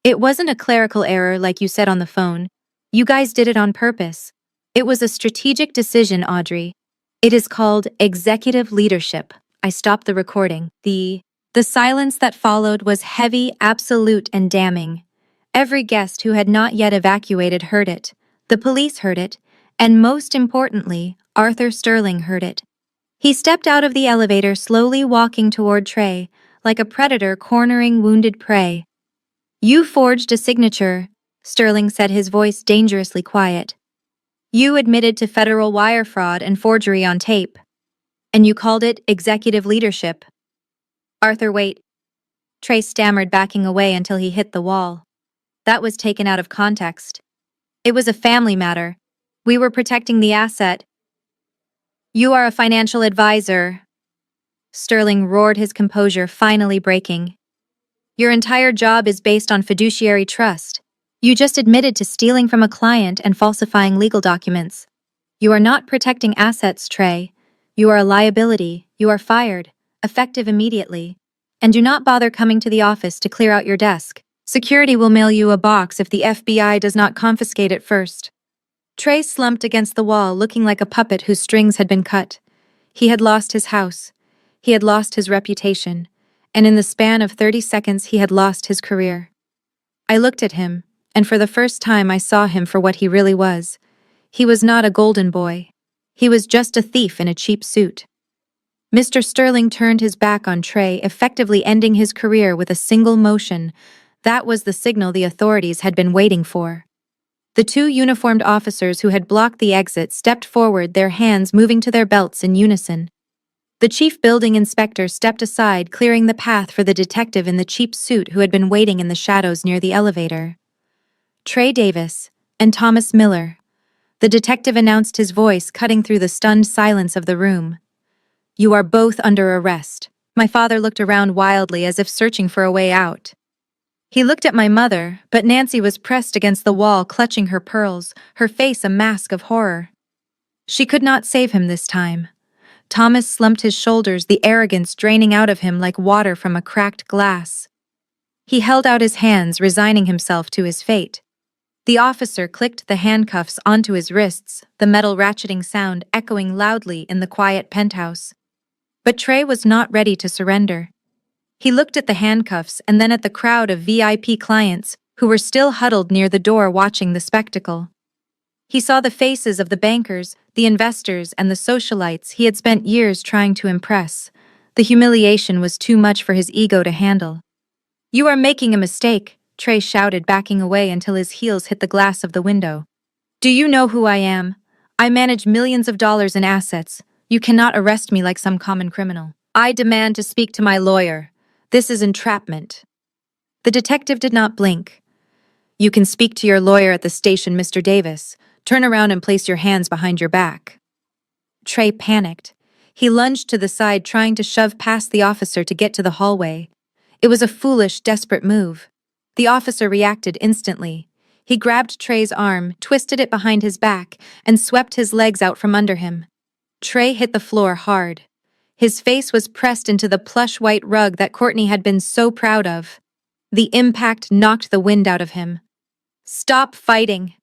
"It wasn't a clerical error like you said on the phone. You guys did it on purpose. It was a strategic decision, Audrey. It is called executive leadership." I stopped the recording. The silence that followed was heavy, absolute, and damning. Every guest who had not yet evacuated heard it. The police heard it, and most importantly, Arthur Sterling heard it. He stepped out of the elevator, slowly walking toward Trey, like a predator cornering wounded prey. "You forged a signature," Sterling said, his voice dangerously quiet. "You admitted to federal wire fraud and forgery on tape. And you called it executive leadership." "Arthur, wait." Trey stammered, backing away until he hit the wall. "That was taken out of context. It was a family matter. We were protecting the asset." "You are a financial advisor," Sterling roared, his composure finally breaking. "Your entire job is based on fiduciary trust. You just admitted to stealing from a client and falsifying legal documents. You are not protecting assets, Trey. You are a liability. You are fired, effective immediately. And do not bother coming to the office to clear out your desk. Security will mail you a box if the FBI does not confiscate it first." Trey slumped against the wall, looking like a puppet whose strings had been cut. He had lost his house. He had lost his reputation. And in the span of 30 seconds, he had lost his career. I looked at him, and for the first time I saw him for what he really was. He was not a golden boy. He was just a thief in a cheap suit. Mr. Sterling turned his back on Trey, effectively ending his career with a single motion. That was the signal the authorities had been waiting for. The two uniformed officers who had blocked the exit stepped forward, their hands moving to their belts in unison. The chief building inspector stepped aside, clearing the path for the detective in the cheap suit who had been waiting in the shadows near the elevator. "Trey Davis and Thomas Miller," the detective announced, his voice cutting through the stunned silence of the room. "You are both under arrest." My father looked around wildly, as if searching for a way out. He looked at my mother, but Nancy was pressed against the wall, clutching her pearls, her face a mask of horror. She could not save him this time. Thomas slumped his shoulders, the arrogance draining out of him like water from a cracked glass. He held out his hands, resigning himself to his fate. The officer clicked the handcuffs onto his wrists, the metal ratcheting sound echoing loudly in the quiet penthouse. But Trey was not ready to surrender. He looked at the handcuffs and then at the crowd of VIP clients who were still huddled near the door watching the spectacle. He saw the faces of the bankers, the investors, and the socialites he had spent years trying to impress. The humiliation was too much for his ego to handle. "You are making a mistake," Trey shouted, backing away until his heels hit the glass of the window. "Do you know who I am? I manage millions of dollars in assets. You cannot arrest me like some common criminal. I demand to speak to my lawyer. This is entrapment." The detective did not blink. "You can speak to your lawyer at the station, Mr. Davis. Turn around and place your hands behind your back." Trey panicked. He lunged to the side, trying to shove past the officer to get to the hallway. It was a foolish, desperate move. The officer reacted instantly. He grabbed Trey's arm, twisted it behind his back, and swept his legs out from under him. Trey hit the floor hard. His face was pressed into the plush white rug that Courtney had been so proud of. The impact knocked the wind out of him. "Stop fighting,"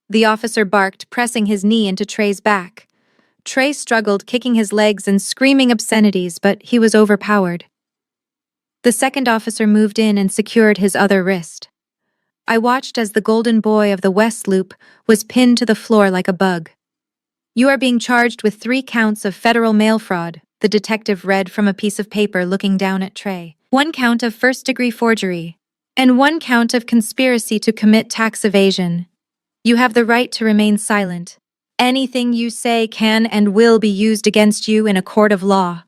the officer barked, pressing his knee into Trey's back. Trey struggled, kicking his legs and screaming obscenities, but he was overpowered. The second officer moved in and secured his other wrist. I watched as the golden boy of the West Loop was pinned to the floor like a bug. "You are being charged with 3 counts of federal mail fraud," the detective read from a piece of paper, looking down at Trey. "1 count of first-degree forgery, and 1 count of conspiracy to commit tax evasion. You have the right to remain silent. Anything you say can and will be used against you in a court of law."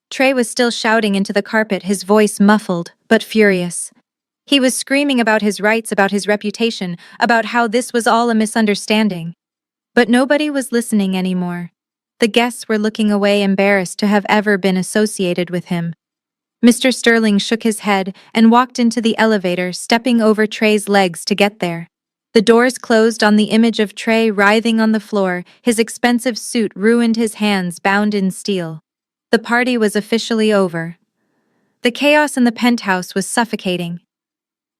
Trey was still shouting into the carpet, his voice muffled, but furious. He was screaming about his rights, about his reputation, about how this was all a misunderstanding. But nobody was listening anymore. The guests were looking away, embarrassed to have ever been associated with him. Mr. Sterling shook his head and walked into the elevator, stepping over Trey's legs to get there. The doors closed on the image of Trey writhing on the floor, his expensive suit ruined, his hands bound in steel. The party was officially over. The chaos in the penthouse was suffocating.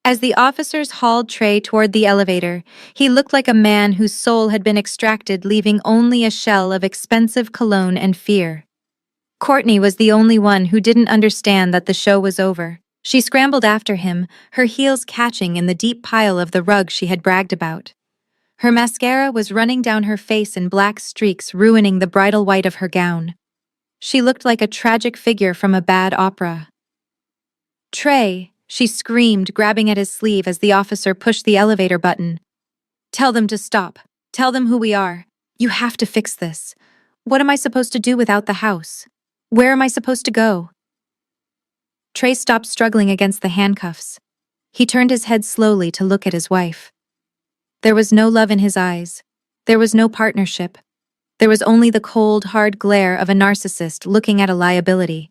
As the officers hauled Trey toward the elevator, he looked like a man whose soul had been extracted, leaving only a shell of expensive cologne and fear. Courtney was the only one who didn't understand that the show was over. She scrambled after him, her heels catching in the deep pile of the rug she had bragged about. Her mascara was running down her face in black streaks, ruining the bridal white of her gown. She looked like a tragic figure from a bad opera. "Trey," she screamed, grabbing at his sleeve as the officer pushed the elevator button. "Tell them to stop. Tell them who we are. You have to fix this. What am I supposed to do without the house? Where am I supposed to go?" Trey stopped struggling against the handcuffs. He turned his head slowly to look at his wife. There was no love in his eyes. There was no partnership. There was only the cold, hard glare of a narcissist looking at a liability.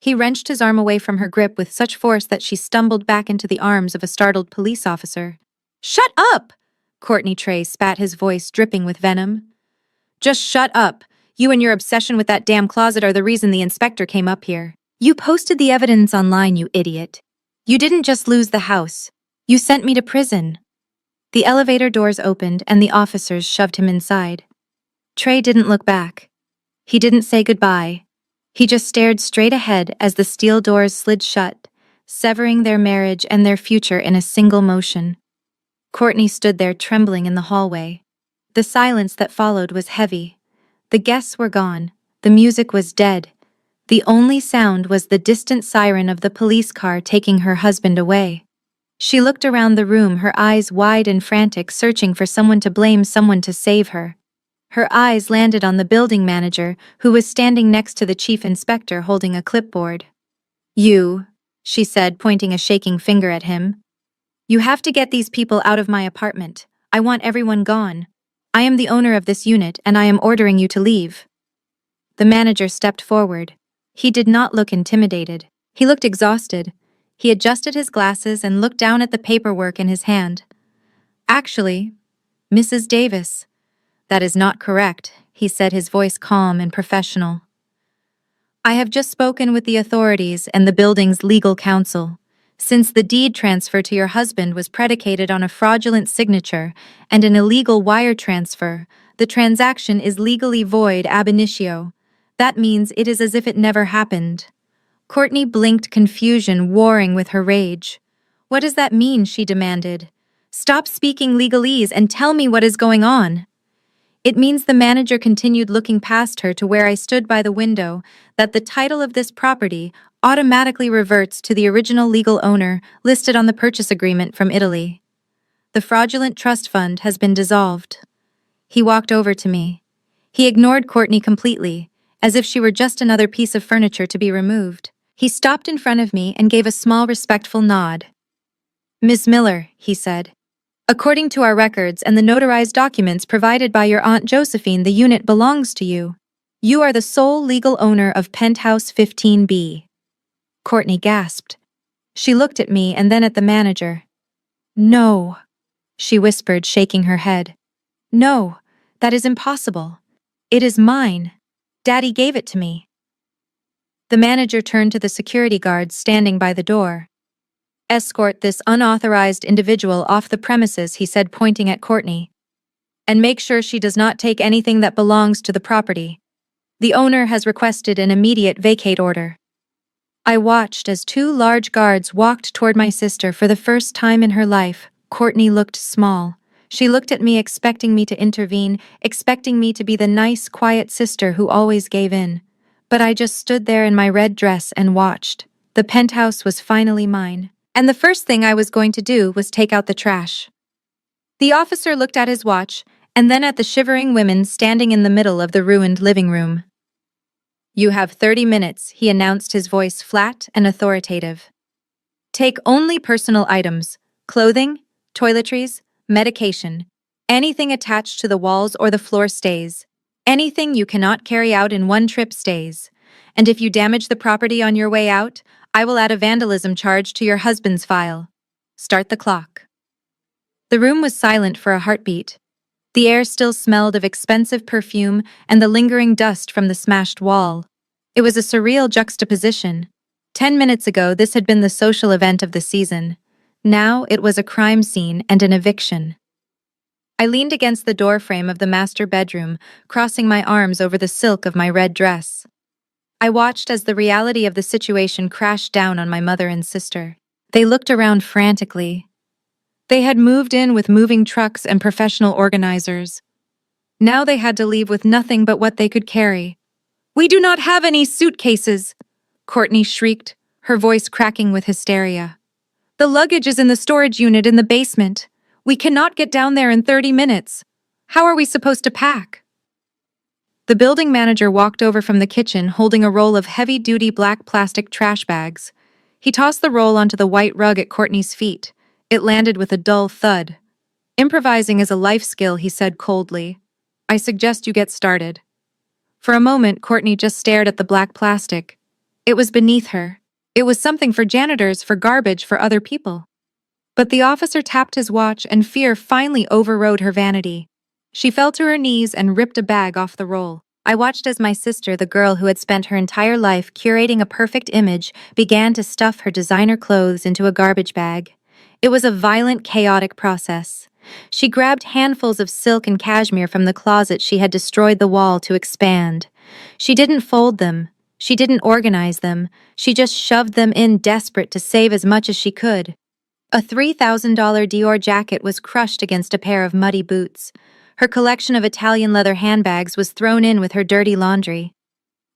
He wrenched his arm away from her grip with such force that she stumbled back into the arms of a startled police officer. "Shut up!" Courtney Trey spat, his voice dripping with venom. "Just shut up. You and your obsession with that damn closet are the reason the inspector came up here. You posted the evidence online, you idiot. You didn't just lose the house. You sent me to prison." The elevator doors opened and the officers shoved him inside. Trey didn't look back. He didn't say goodbye. He just stared straight ahead as the steel doors slid shut, severing their marriage and their future in a single motion. Courtney stood there trembling in the hallway. The silence that followed was heavy. The guests were gone. The music was dead. The only sound was the distant siren of the police car taking her husband away. She looked around the room, her eyes wide and frantic, searching for someone to blame, someone to save her. Her eyes landed on the building manager, who was standing next to the chief inspector holding a clipboard. "You," she said, pointing a shaking finger at him. "You have to get these people out of my apartment. I want everyone gone. I am the owner of this unit, and I am ordering you to leave." The manager stepped forward. He did not look intimidated. He looked exhausted. He adjusted his glasses and looked down at the paperwork in his hand. "Actually, Mrs. Davis, that is not correct," he said, his voice calm and professional. "I have just spoken with the authorities and the building's legal counsel. Since the deed transfer to your husband was predicated on a fraudulent signature and an illegal wire transfer, the transaction is legally void ab initio. That means it is as if it never happened. Courtney blinked, confusion warring with her rage. What does that mean? She demanded. Stop speaking legalese and tell me what is going on. It means, the manager continued, looking past her to where I stood by the window, that the title of this property automatically reverts to the original legal owner listed on the purchase agreement from Italy. The fraudulent trust fund has been dissolved. He walked over to me. He ignored Courtney completely, as if she were just another piece of furniture to be removed. He stopped in front of me and gave a small, respectful nod. Miss Miller, he said. According to our records and the notarized documents provided by your Aunt Josephine, the unit belongs to you. You are the sole legal owner of Penthouse 15B. Courtney gasped. She looked at me and then at the manager. No, she whispered, shaking her head. No, that is impossible. It is mine. Daddy gave it to me. The manager turned to the security guards standing by the door. Escort this unauthorized individual off the premises, he said, pointing at Courtney. And make sure she does not take anything that belongs to the property. The owner has requested an immediate vacate order. I watched as two large guards walked toward my sister. For the first time in her life, Courtney looked small. She looked at me, expecting me to intervene, expecting me to be the nice, quiet sister who always gave in. But I just stood there in my red dress and watched. The penthouse was finally mine. And the first thing I was going to do was take out the trash. The officer looked at his watch, and then at the shivering women standing in the middle of the ruined living room. You have 30 minutes, he announced, his voice flat and authoritative. Take only personal items, clothing, toiletries, medication. Anything attached to the walls or the floor stays. Anything you cannot carry out in one trip stays. And if you damage the property on your way out, I will add a vandalism charge to your husband's file. Start the clock. The room was silent for a heartbeat. The air still smelled of expensive perfume and the lingering dust from the smashed wall. It was a surreal juxtaposition. 10 minutes ago, this had been the social event of the season. Now it was a crime scene and an eviction. I leaned against the doorframe of the master bedroom, crossing my arms over the silk of my red dress. I watched as the reality of the situation crashed down on my mother and sister. They looked around frantically. They had moved in with moving trucks and professional organizers. Now they had to leave with nothing but what they could carry. We do not have any suitcases, Courtney shrieked, her voice cracking with hysteria. The luggage is in the storage unit in the basement. We cannot get down there in 30 minutes. How are we supposed to pack? The building manager walked over from the kitchen holding a roll of heavy-duty black plastic trash bags. He tossed the roll onto the white rug at Courtney's feet. It landed with a dull thud. Improvising is a life skill, he said coldly. I suggest you get started. For a moment, Courtney just stared at the black plastic. It was beneath her. It was something for janitors, for garbage, for other people. But the officer tapped his watch and fear finally overrode her vanity. She fell to her knees and ripped a bag off the roll. I watched as my sister, the girl who had spent her entire life curating a perfect image, began to stuff her designer clothes into a garbage bag. It was a violent, chaotic process. She grabbed handfuls of silk and cashmere from the closet she had destroyed the wall to expand. She didn't fold them. She didn't organize them. She just shoved them in, desperate to save as much as she could. A $3,000 Dior jacket was crushed against a pair of muddy boots. Her collection of Italian leather handbags was thrown in with her dirty laundry.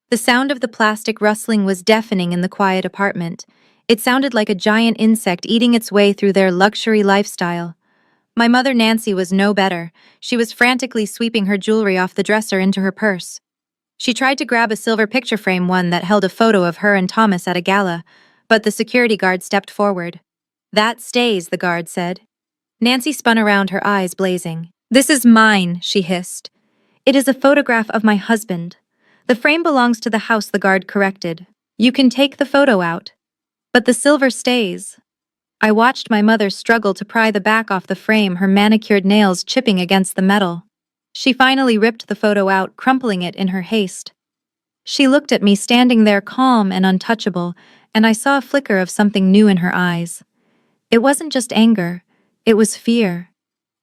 The sound of the plastic rustling was deafening in the quiet apartment. It sounded like a giant insect eating its way through their luxury lifestyle. My mother Nancy was no better. She was frantically sweeping her jewelry off the dresser into her purse. She tried to grab a silver picture frame, one that held a photo of her and Thomas at a gala, but the security guard stepped forward. That stays, the guard said. Nancy spun around, her eyes blazing. This is mine, she hissed. It is a photograph of my husband. The frame belongs to the house, the guard corrected. You can take the photo out. But the silver stays. I watched my mother struggle to pry the back off the frame, her manicured nails chipping against the metal. She finally ripped the photo out, crumpling it in her haste. She looked at me, standing there calm and untouchable, and I saw a flicker of something new in her eyes. It wasn't just anger, it was fear.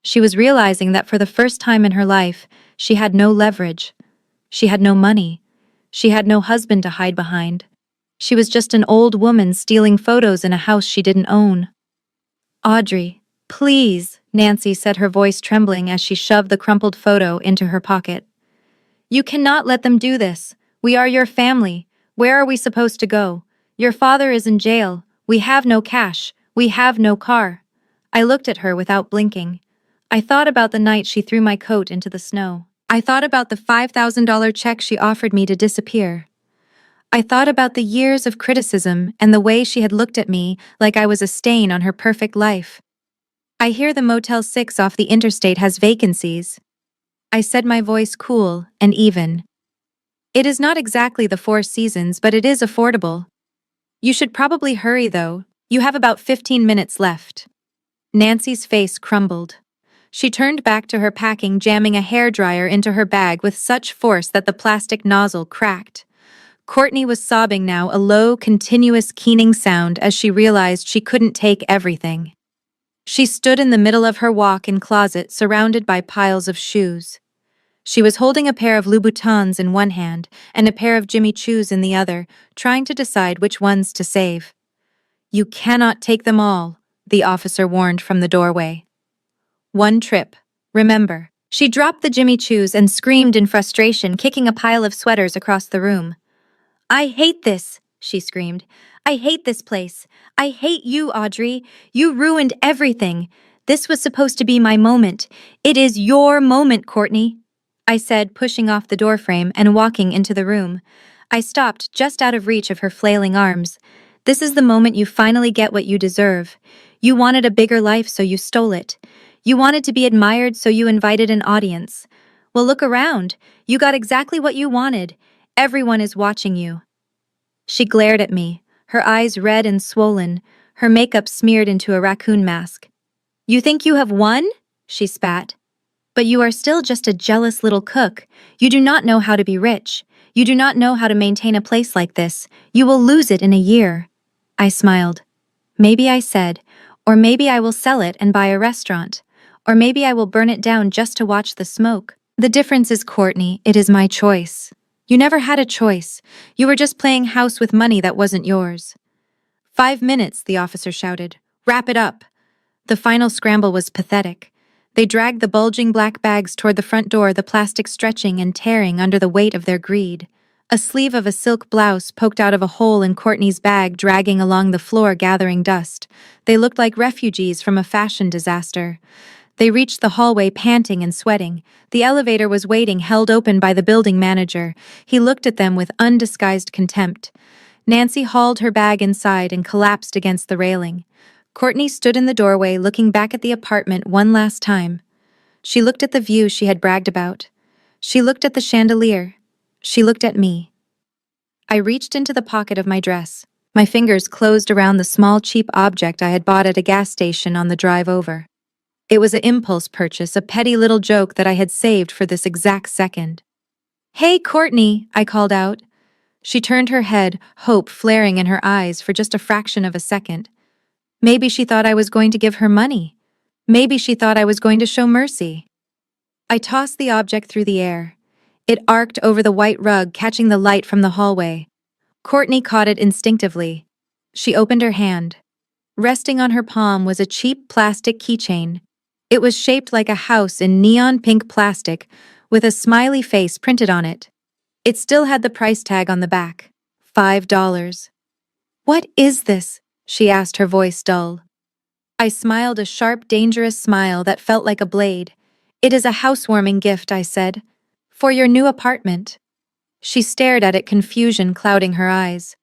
She was realizing that for the first time in her life, she had no leverage. She had no money. She had no husband to hide behind. She was just an old woman stealing photos in a house she didn't own. "Audrey, please," Nancy said, her voice trembling as she shoved the crumpled photo into her pocket. "You cannot let them do this. We are your family. Where are we supposed to go? Your father is in jail. We have no cash. We have no car." I looked at her without blinking. I thought about the night she threw my coat into the snow. I thought about the $5,000 check she offered me to disappear. I thought about the years of criticism and the way she had looked at me like I was a stain on her perfect life. "I hear the Motel 6 off the interstate has vacancies," I said, my voice cool and even. "It is not exactly the Four Seasons, but it is affordable. You should probably hurry though. You have about 15 minutes left." Nancy's face crumbled. She turned back to her packing, jamming a hairdryer into her bag with such force that the plastic nozzle cracked. Courtney was sobbing now, a low, continuous keening sound as she realized she couldn't take everything. She stood in the middle of her walk-in closet, surrounded by piles of shoes. She was holding a pair of Louboutins in one hand and a pair of Jimmy Choos in the other, trying to decide which ones to save. "You cannot take them all," the officer warned from the doorway. "One trip, remember." She dropped the Jimmy Choos and screamed in frustration, kicking a pile of sweaters across the room. "I hate this," she screamed. "I hate this place. I hate you, Audrey. You ruined everything. This was supposed to be my moment. It is your moment, Courtney," I said, pushing off the doorframe and walking into the room. I stopped just out of reach of her flailing arms. "This is the moment you finally get what you deserve. You wanted a bigger life, so you stole it. You wanted to be admired, so you invited an audience. Well, look around. You got exactly what you wanted. Everyone is watching you." She glared at me, her eyes red and swollen, her makeup smeared into a raccoon mask. "You think you have won?" she spat. "But you are still just a jealous little cook. You do not know how to be rich. You do not know how to maintain a place like this. You will lose it in a year." I smiled. "Maybe," I said, "or maybe I will sell it and buy a restaurant. Or maybe I will burn it down just to watch the smoke. The difference is, Courtney, it is my choice. You never had a choice. You were just playing house with money that wasn't yours." "5 minutes," the officer shouted. "Wrap it up." The final scramble was pathetic. They dragged the bulging black bags toward the front door, the plastic stretching and tearing under the weight of their greed. A sleeve of a silk blouse poked out of a hole in Courtney's bag, dragging along the floor, gathering dust. They looked like refugees from a fashion disaster. They reached the hallway panting and sweating. The elevator was waiting, held open by the building manager. He looked at them with undisguised contempt. Nancy hauled her bag inside and collapsed against the railing. Courtney stood in the doorway, looking back at the apartment one last time. She looked at the view she had bragged about. She looked at the chandelier. She looked at me. I reached into the pocket of my dress. My fingers closed around the small, cheap object I had bought at a gas station on the drive over. It was an impulse purchase, a petty little joke that I had saved for this exact second. "Hey, Courtney," I called out. She turned her head, hope flaring in her eyes for just a fraction of a second. Maybe she thought I was going to give her money. Maybe she thought I was going to show mercy. I tossed the object through the air. It arced over the white rug, catching the light from the hallway. Courtney caught it instinctively. She opened her hand. Resting on her palm was a cheap plastic keychain. It was shaped like a house in neon pink plastic, with a smiley face printed on it. It still had the price tag on the back. $5. "What is this?" she asked, her voice dull. I smiled, a sharp, dangerous smile that felt like a blade. "It is a housewarming gift," I said. "For your new apartment." She stared at it, confusion clouding her eyes.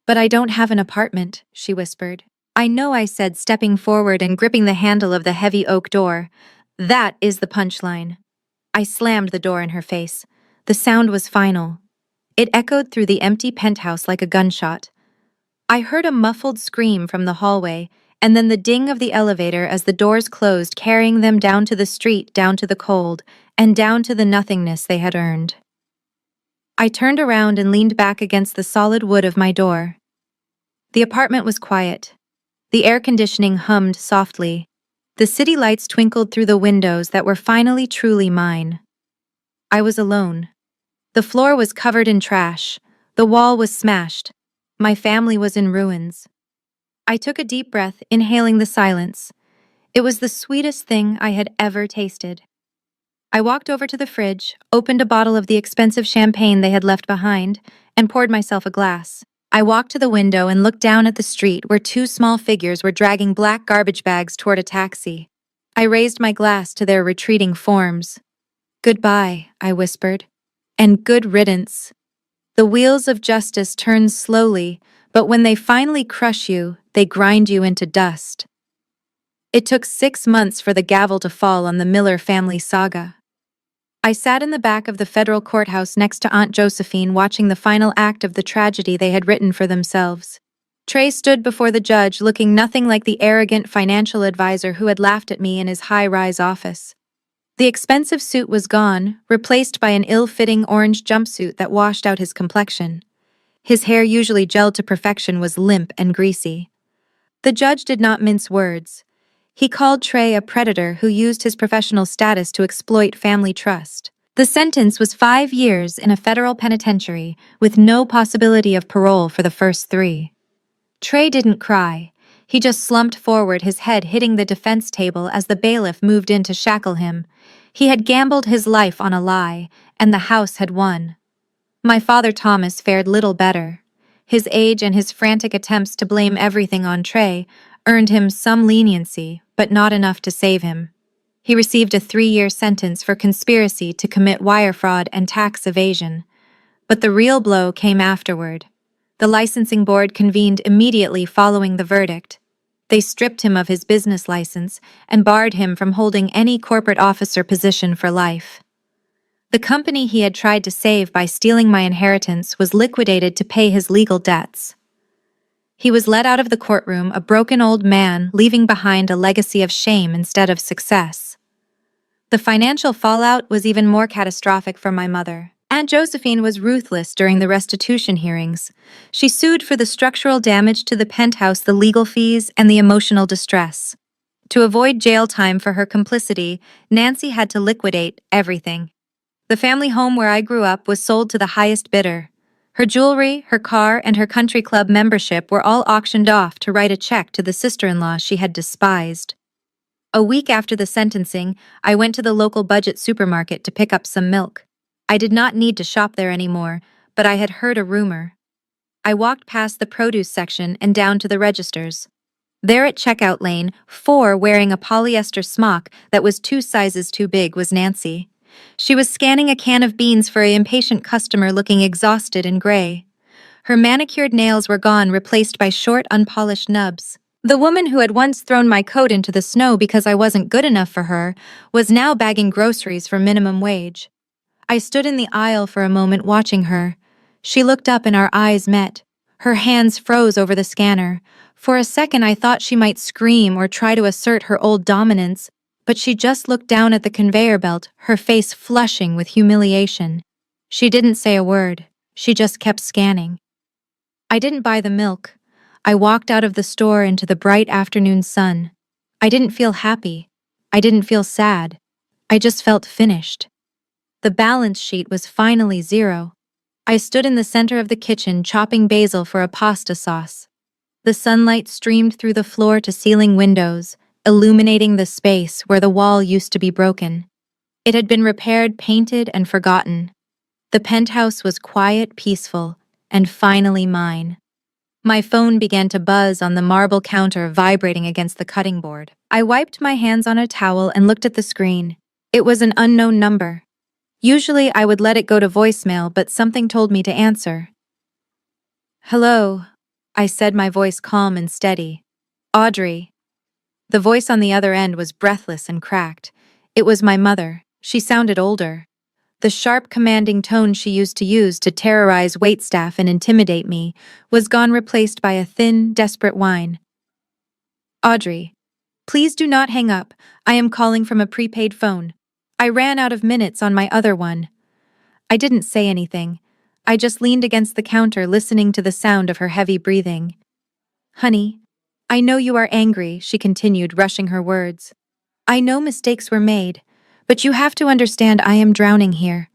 "But I don't have an apartment," she whispered. "I know," I said, stepping forward and gripping the handle of the heavy oak door. "That is the punchline." I slammed the door in her face. The sound was final. It echoed through the empty penthouse like a gunshot. I heard a muffled scream from the hallway, and then the ding of the elevator as the doors closed, carrying them down to the street, down to the cold, and down to the nothingness they had earned. I turned around and leaned back against the solid wood of my door. The apartment was quiet. The air conditioning hummed softly. The city lights twinkled through the windows that were finally truly mine. I was alone. The floor was covered in trash. The wall was smashed. My family was in ruins. I took a deep breath, inhaling the silence. It was the sweetest thing I had ever tasted. I walked over to the fridge, opened a bottle of the expensive champagne they had left behind, and poured myself a glass. I walked to the window and looked down at the street where two small figures were dragging black garbage bags toward a taxi. I raised my glass to their retreating forms. "Goodbye," I whispered. "And good riddance." The wheels of justice turn slowly, but when they finally crush you, they grind you into dust. It took 6 months for the gavel to fall on the Miller family saga. I sat in the back of the federal courthouse next to Aunt Josephine, watching the final act of the tragedy they had written for themselves. Trey stood before the judge, looking nothing like the arrogant financial advisor who had laughed at me in his high-rise office. The expensive suit was gone, replaced by an ill-fitting orange jumpsuit that washed out his complexion. His hair, usually gelled to perfection, was limp and greasy. The judge did not mince words. He called Trey a predator who used his professional status to exploit family trust. The sentence was 5 years in a federal penitentiary, with no possibility of parole for the first 3. Trey didn't cry. He just slumped forward, his head hitting the defense table as the bailiff moved in to shackle him. He had gambled his life on a lie, and the house had won. My father Thomas fared little better. His age and his frantic attempts to blame everything on Trey earned him some leniency, but not enough to save him. He received a 3-year sentence for conspiracy to commit wire fraud and tax evasion. But the real blow came afterward. The licensing board convened immediately following the verdict. They stripped him of his business license and barred him from holding any corporate officer position for life. The company he had tried to save by stealing my inheritance was liquidated to pay his legal debts. He was led out of the courtroom, a broken old man, leaving behind a legacy of shame instead of success. The financial fallout was even more catastrophic for my mother. Aunt Josephine was ruthless during the restitution hearings. She sued for the structural damage to the penthouse, the legal fees, and the emotional distress. To avoid jail time for her complicity, Nancy had to liquidate everything. The family home where I grew up was sold to the highest bidder. Her jewelry, her car, and her country club membership were all auctioned off to write a check to the sister-in-law she had despised. A week after the sentencing, I went to the local budget supermarket to pick up some milk. I did not need to shop there anymore, but I had heard a rumor. I walked past the produce section and down to the registers. There at checkout lane 4, wearing a polyester smock that was 2 sizes too big, was Nancy. She was scanning a can of beans for an impatient customer looking exhausted and gray. Her manicured nails were gone, replaced by short, unpolished nubs. The woman who had once thrown my coat into the snow because I wasn't good enough for her was now bagging groceries for minimum wage. I stood in the aisle for a moment watching her. She looked up and our eyes met. Her hands froze over the scanner. For a second I thought she might scream or try to assert her old dominance, but she just looked down at the conveyor belt, her face flushing with humiliation. She didn't say a word. She just kept scanning. I didn't buy the milk. I walked out of the store into the bright afternoon sun. I didn't feel happy. I didn't feel sad. I just felt finished. The balance sheet was finally 0. I stood in the center of the kitchen chopping basil for a pasta sauce. The sunlight streamed through the floor-to-ceiling windows, illuminating the space where the wall used to be broken. It had been repaired, painted, and forgotten. The penthouse was quiet, peaceful, and finally mine. My phone began to buzz on the marble counter, vibrating against the cutting board. I wiped my hands on a towel and looked at the screen. It was an unknown number. Usually I would let it go to voicemail, but something told me to answer. "Hello," I said, my voice calm and steady. "Audrey." The voice on the other end was breathless and cracked. It was my mother. She sounded older. The sharp, commanding tone she used to use to terrorize waitstaff and intimidate me was gone, replaced by a thin, desperate whine. "Audrey, please do not hang up. I am calling from a prepaid phone. I ran out of minutes on my other one." I didn't say anything. I just leaned against the counter, listening to the sound of her heavy breathing. Honey, I know you are angry, she continued, rushing her words. I know mistakes were made, but you have to understand I am drowning here.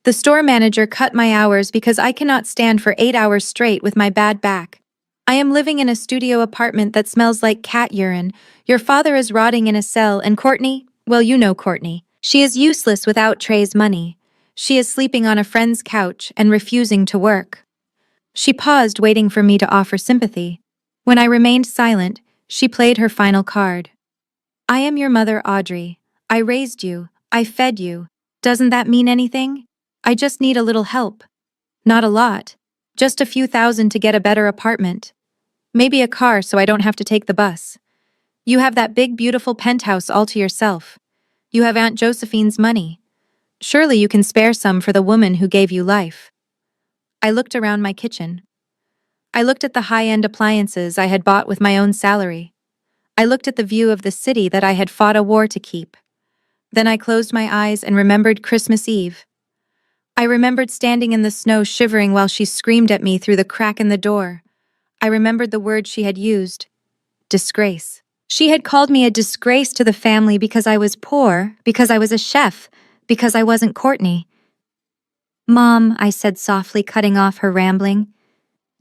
The store manager cut my hours because I cannot stand for 8 hours straight with my bad back. I am living in a studio apartment that smells like cat urine. Your father is rotting in a cell, and Courtney, well, you know Courtney. She is useless without Trey's money. She is sleeping on a friend's couch and refusing to work. She paused, waiting for me to offer sympathy. When I remained silent, she played her final card. I am your mother, Audrey. I raised you. I fed you. Doesn't that mean anything? I just need a little help. Not a lot. Just a few thousand to get a better apartment. Maybe a car so I don't have to take the bus. You have that big, beautiful penthouse all to yourself. You have Aunt Josephine's money. Surely you can spare some for the woman who gave you life. I looked around my kitchen. I looked at the high-end appliances I had bought with my own salary. I looked at the view of the city that I had fought a war to keep. Then I closed my eyes and remembered Christmas Eve. I remembered standing in the snow shivering while she screamed at me through the crack in the door. I remembered the word she had used. Disgrace. She had called me a disgrace to the family because I was poor, because I was a chef, because I wasn't Courtney. Mom, I said softly, cutting off her rambling.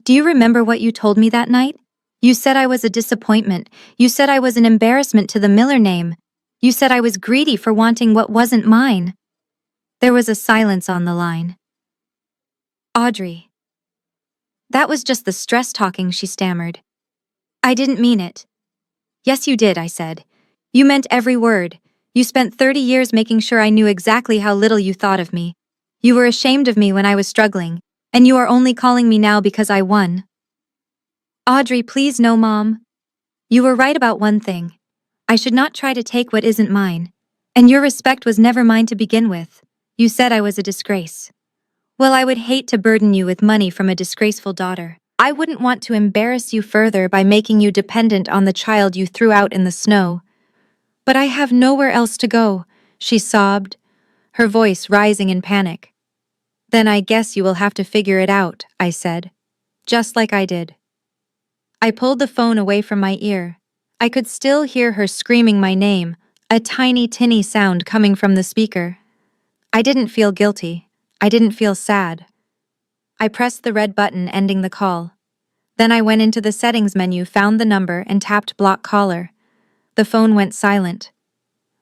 Do you remember what you told me that night? You said I was a disappointment. You said I was an embarrassment to the Miller name. You said I was greedy for wanting what wasn't mine. There was a silence on the line. Audrey. That was just the stress talking, she stammered. I didn't mean it. Yes, you did, I said. You meant every word. You spent 30 years making sure I knew exactly how little you thought of me. You were ashamed of me when I was struggling, and you are only calling me now because I won. Audrey, please no, Mom. You were right about one thing. I should not try to take what isn't mine. And your respect was never mine to begin with. You said I was a disgrace. Well, I would hate to burden you with money from a disgraceful daughter. I wouldn't want to embarrass you further by making you dependent on the child you threw out in the snow. But I have nowhere else to go, she sobbed, her voice rising in panic. Then I guess you will have to figure it out, I said. Just like I did. I pulled the phone away from my ear. I could still hear her screaming my name, a tiny tinny sound coming from the speaker. I didn't feel guilty. I didn't feel sad. I pressed the red button ending the call. Then I went into the settings menu, found the number, and tapped block caller. The phone went silent.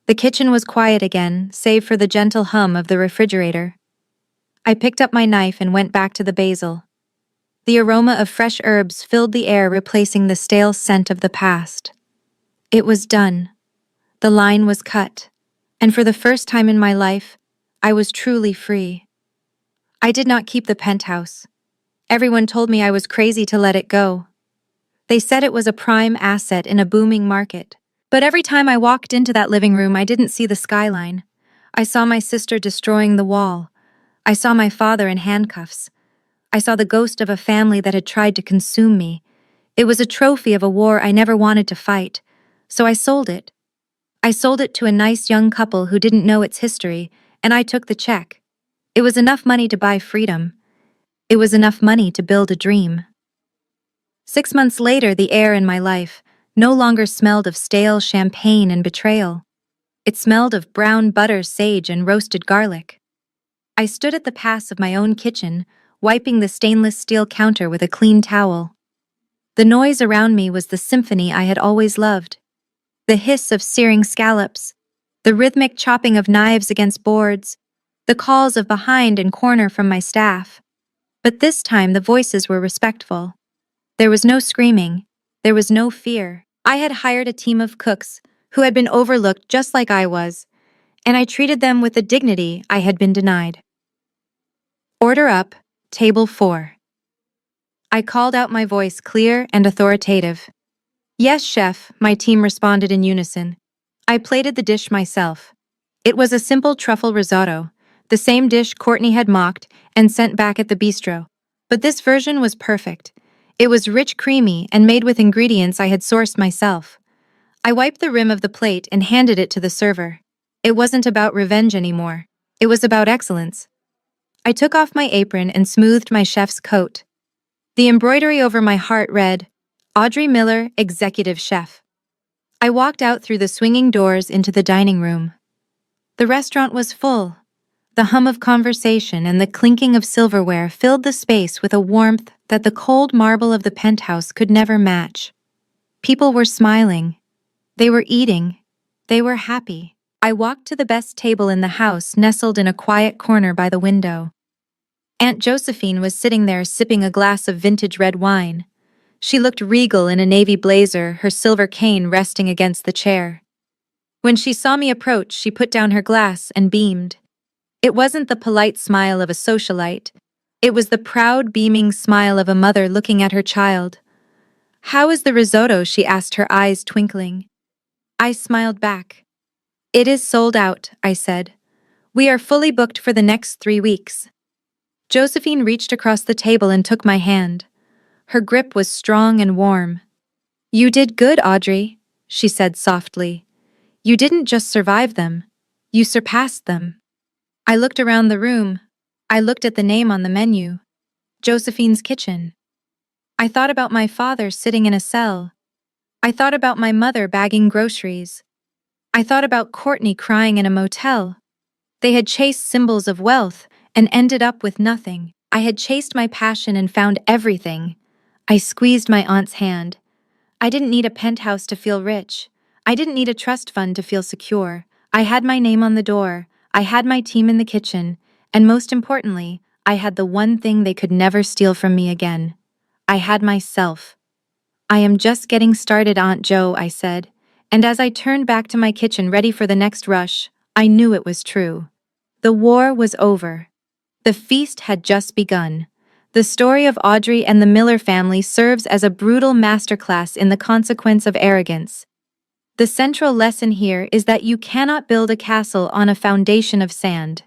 The kitchen was quiet again, save for the gentle hum of the refrigerator. I picked up my knife and went back to the basil. The aroma of fresh herbs filled the air, replacing the stale scent of the past. It was done. The line was cut. And for the first time in my life, I was truly free. I did not keep the penthouse. Everyone told me I was crazy to let it go. They said it was a prime asset in a booming market. But every time I walked into that living room, I didn't see the skyline. I saw my sister destroying the wall. I saw my father in handcuffs. I saw the ghost of a family that had tried to consume me. It was a trophy of a war I never wanted to fight, so I sold it. I sold it to a nice young couple who didn't know its history, and I took the check. It was enough money to buy freedom. It was enough money to build a dream. 6 months later, the air in my life no longer smelled of stale champagne and betrayal. It smelled of brown butter, sage, and roasted garlic. I stood at the pass of my own kitchen, wiping the stainless steel counter with a clean towel. The noise around me was the symphony I had always loved. The hiss of searing scallops, the rhythmic chopping of knives against boards, the calls of behind and corner from my staff. But this time the voices were respectful. There was no screaming. There was no fear. I had hired a team of cooks who had been overlooked just like I was, and I treated them with the dignity I had been denied. Order up, table 4. I called out, my voice clear and authoritative. Yes, chef, my team responded in unison. I plated the dish myself. It was a simple truffle risotto, the same dish Courtney had mocked and sent back at the bistro. But this version was perfect. It was rich, creamy, and made with ingredients I had sourced myself. I wiped the rim of the plate and handed it to the server. It wasn't about revenge anymore. It was about excellence. I took off my apron and smoothed my chef's coat. The embroidery over my heart read, Audrey Miller, executive chef. I walked out through the swinging doors into the dining room. The restaurant was full. The hum of conversation and the clinking of silverware filled the space with a warmth that the cold marble of the penthouse could never match. People were smiling. They were eating. They were happy. I walked to the best table in the house, nestled in a quiet corner by the window. Aunt Josephine was sitting there sipping a glass of vintage red wine. She looked regal in a navy blazer, her silver cane resting against the chair. When she saw me approach, she put down her glass and beamed. It wasn't the polite smile of a socialite. It was the proud, beaming smile of a mother looking at her child. "How is the risotto?" she asked, her eyes twinkling. I smiled back. "It is sold out," I said. "We are fully booked for the next 3 weeks." Josephine reached across the table and took my hand. Her grip was strong and warm. "You did good, Audrey," she said softly. "You didn't just survive them. You surpassed them." I looked around the room. I looked at the name on the menu. Josephine's Kitchen. I thought about my father sitting in a cell. I thought about my mother bagging groceries. I thought about Courtney crying in a motel. They had chased symbols of wealth and ended up with nothing. I had chased my passion and found everything. I squeezed my aunt's hand. I didn't need a penthouse to feel rich. I didn't need a trust fund to feel secure. I had my name on the door. I had my team in the kitchen. And most importantly, I had the one thing they could never steal from me again. I had myself. "I am just getting started, Aunt Jo," I said. And as I turned back to my kitchen ready for the next rush, I knew it was true. The war was over. The feast had just begun. The story of Audrey and the Miller family serves as a brutal masterclass in the consequence of arrogance. The central lesson here is that you cannot build a castle on a foundation of sand.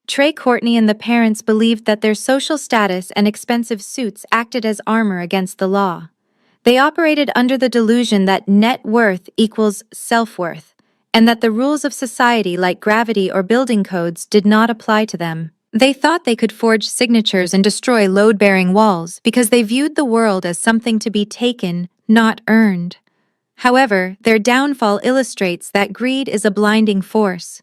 Trey Courtney and the parents believed that their social status and expensive suits acted as armor against the law. They operated under the delusion that net worth equals self-worth, and that the rules of society like gravity or building codes did not apply to them. They thought they could forge signatures and destroy load-bearing walls because they viewed the world as something to be taken, not earned. However, their downfall illustrates that greed is a blinding force.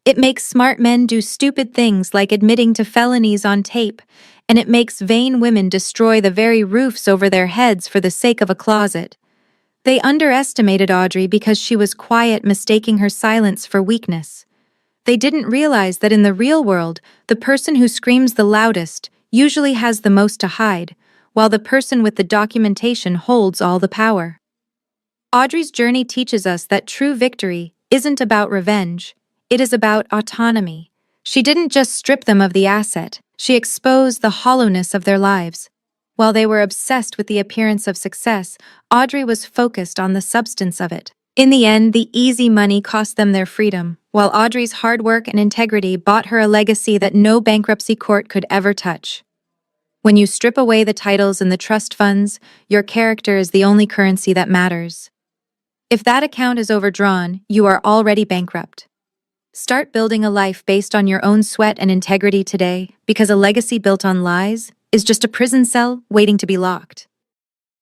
It makes smart men do stupid things like admitting to felonies on tape, and it makes vain women destroy the very roofs over their heads for the sake of a closet. They underestimated Audrey because she was quiet, mistaking her silence for weakness. They didn't realize that in the real world, the person who screams the loudest usually has the most to hide, while the person with the documentation holds all the power. Audrey's journey teaches us that true victory isn't about revenge, it is about autonomy. She didn't just strip them of the asset, she exposed the hollowness of their lives. While they were obsessed with the appearance of success, Audrey was focused on the substance of it. In the end, the easy money cost them their freedom, while Audrey's hard work and integrity bought her a legacy that no bankruptcy court could ever touch. When you strip away the titles and the trust funds, your character is the only currency that matters. If that account is overdrawn, you are already bankrupt. Start building a life based on your own sweat and integrity today, because a legacy built on lies is just a prison cell waiting to be locked.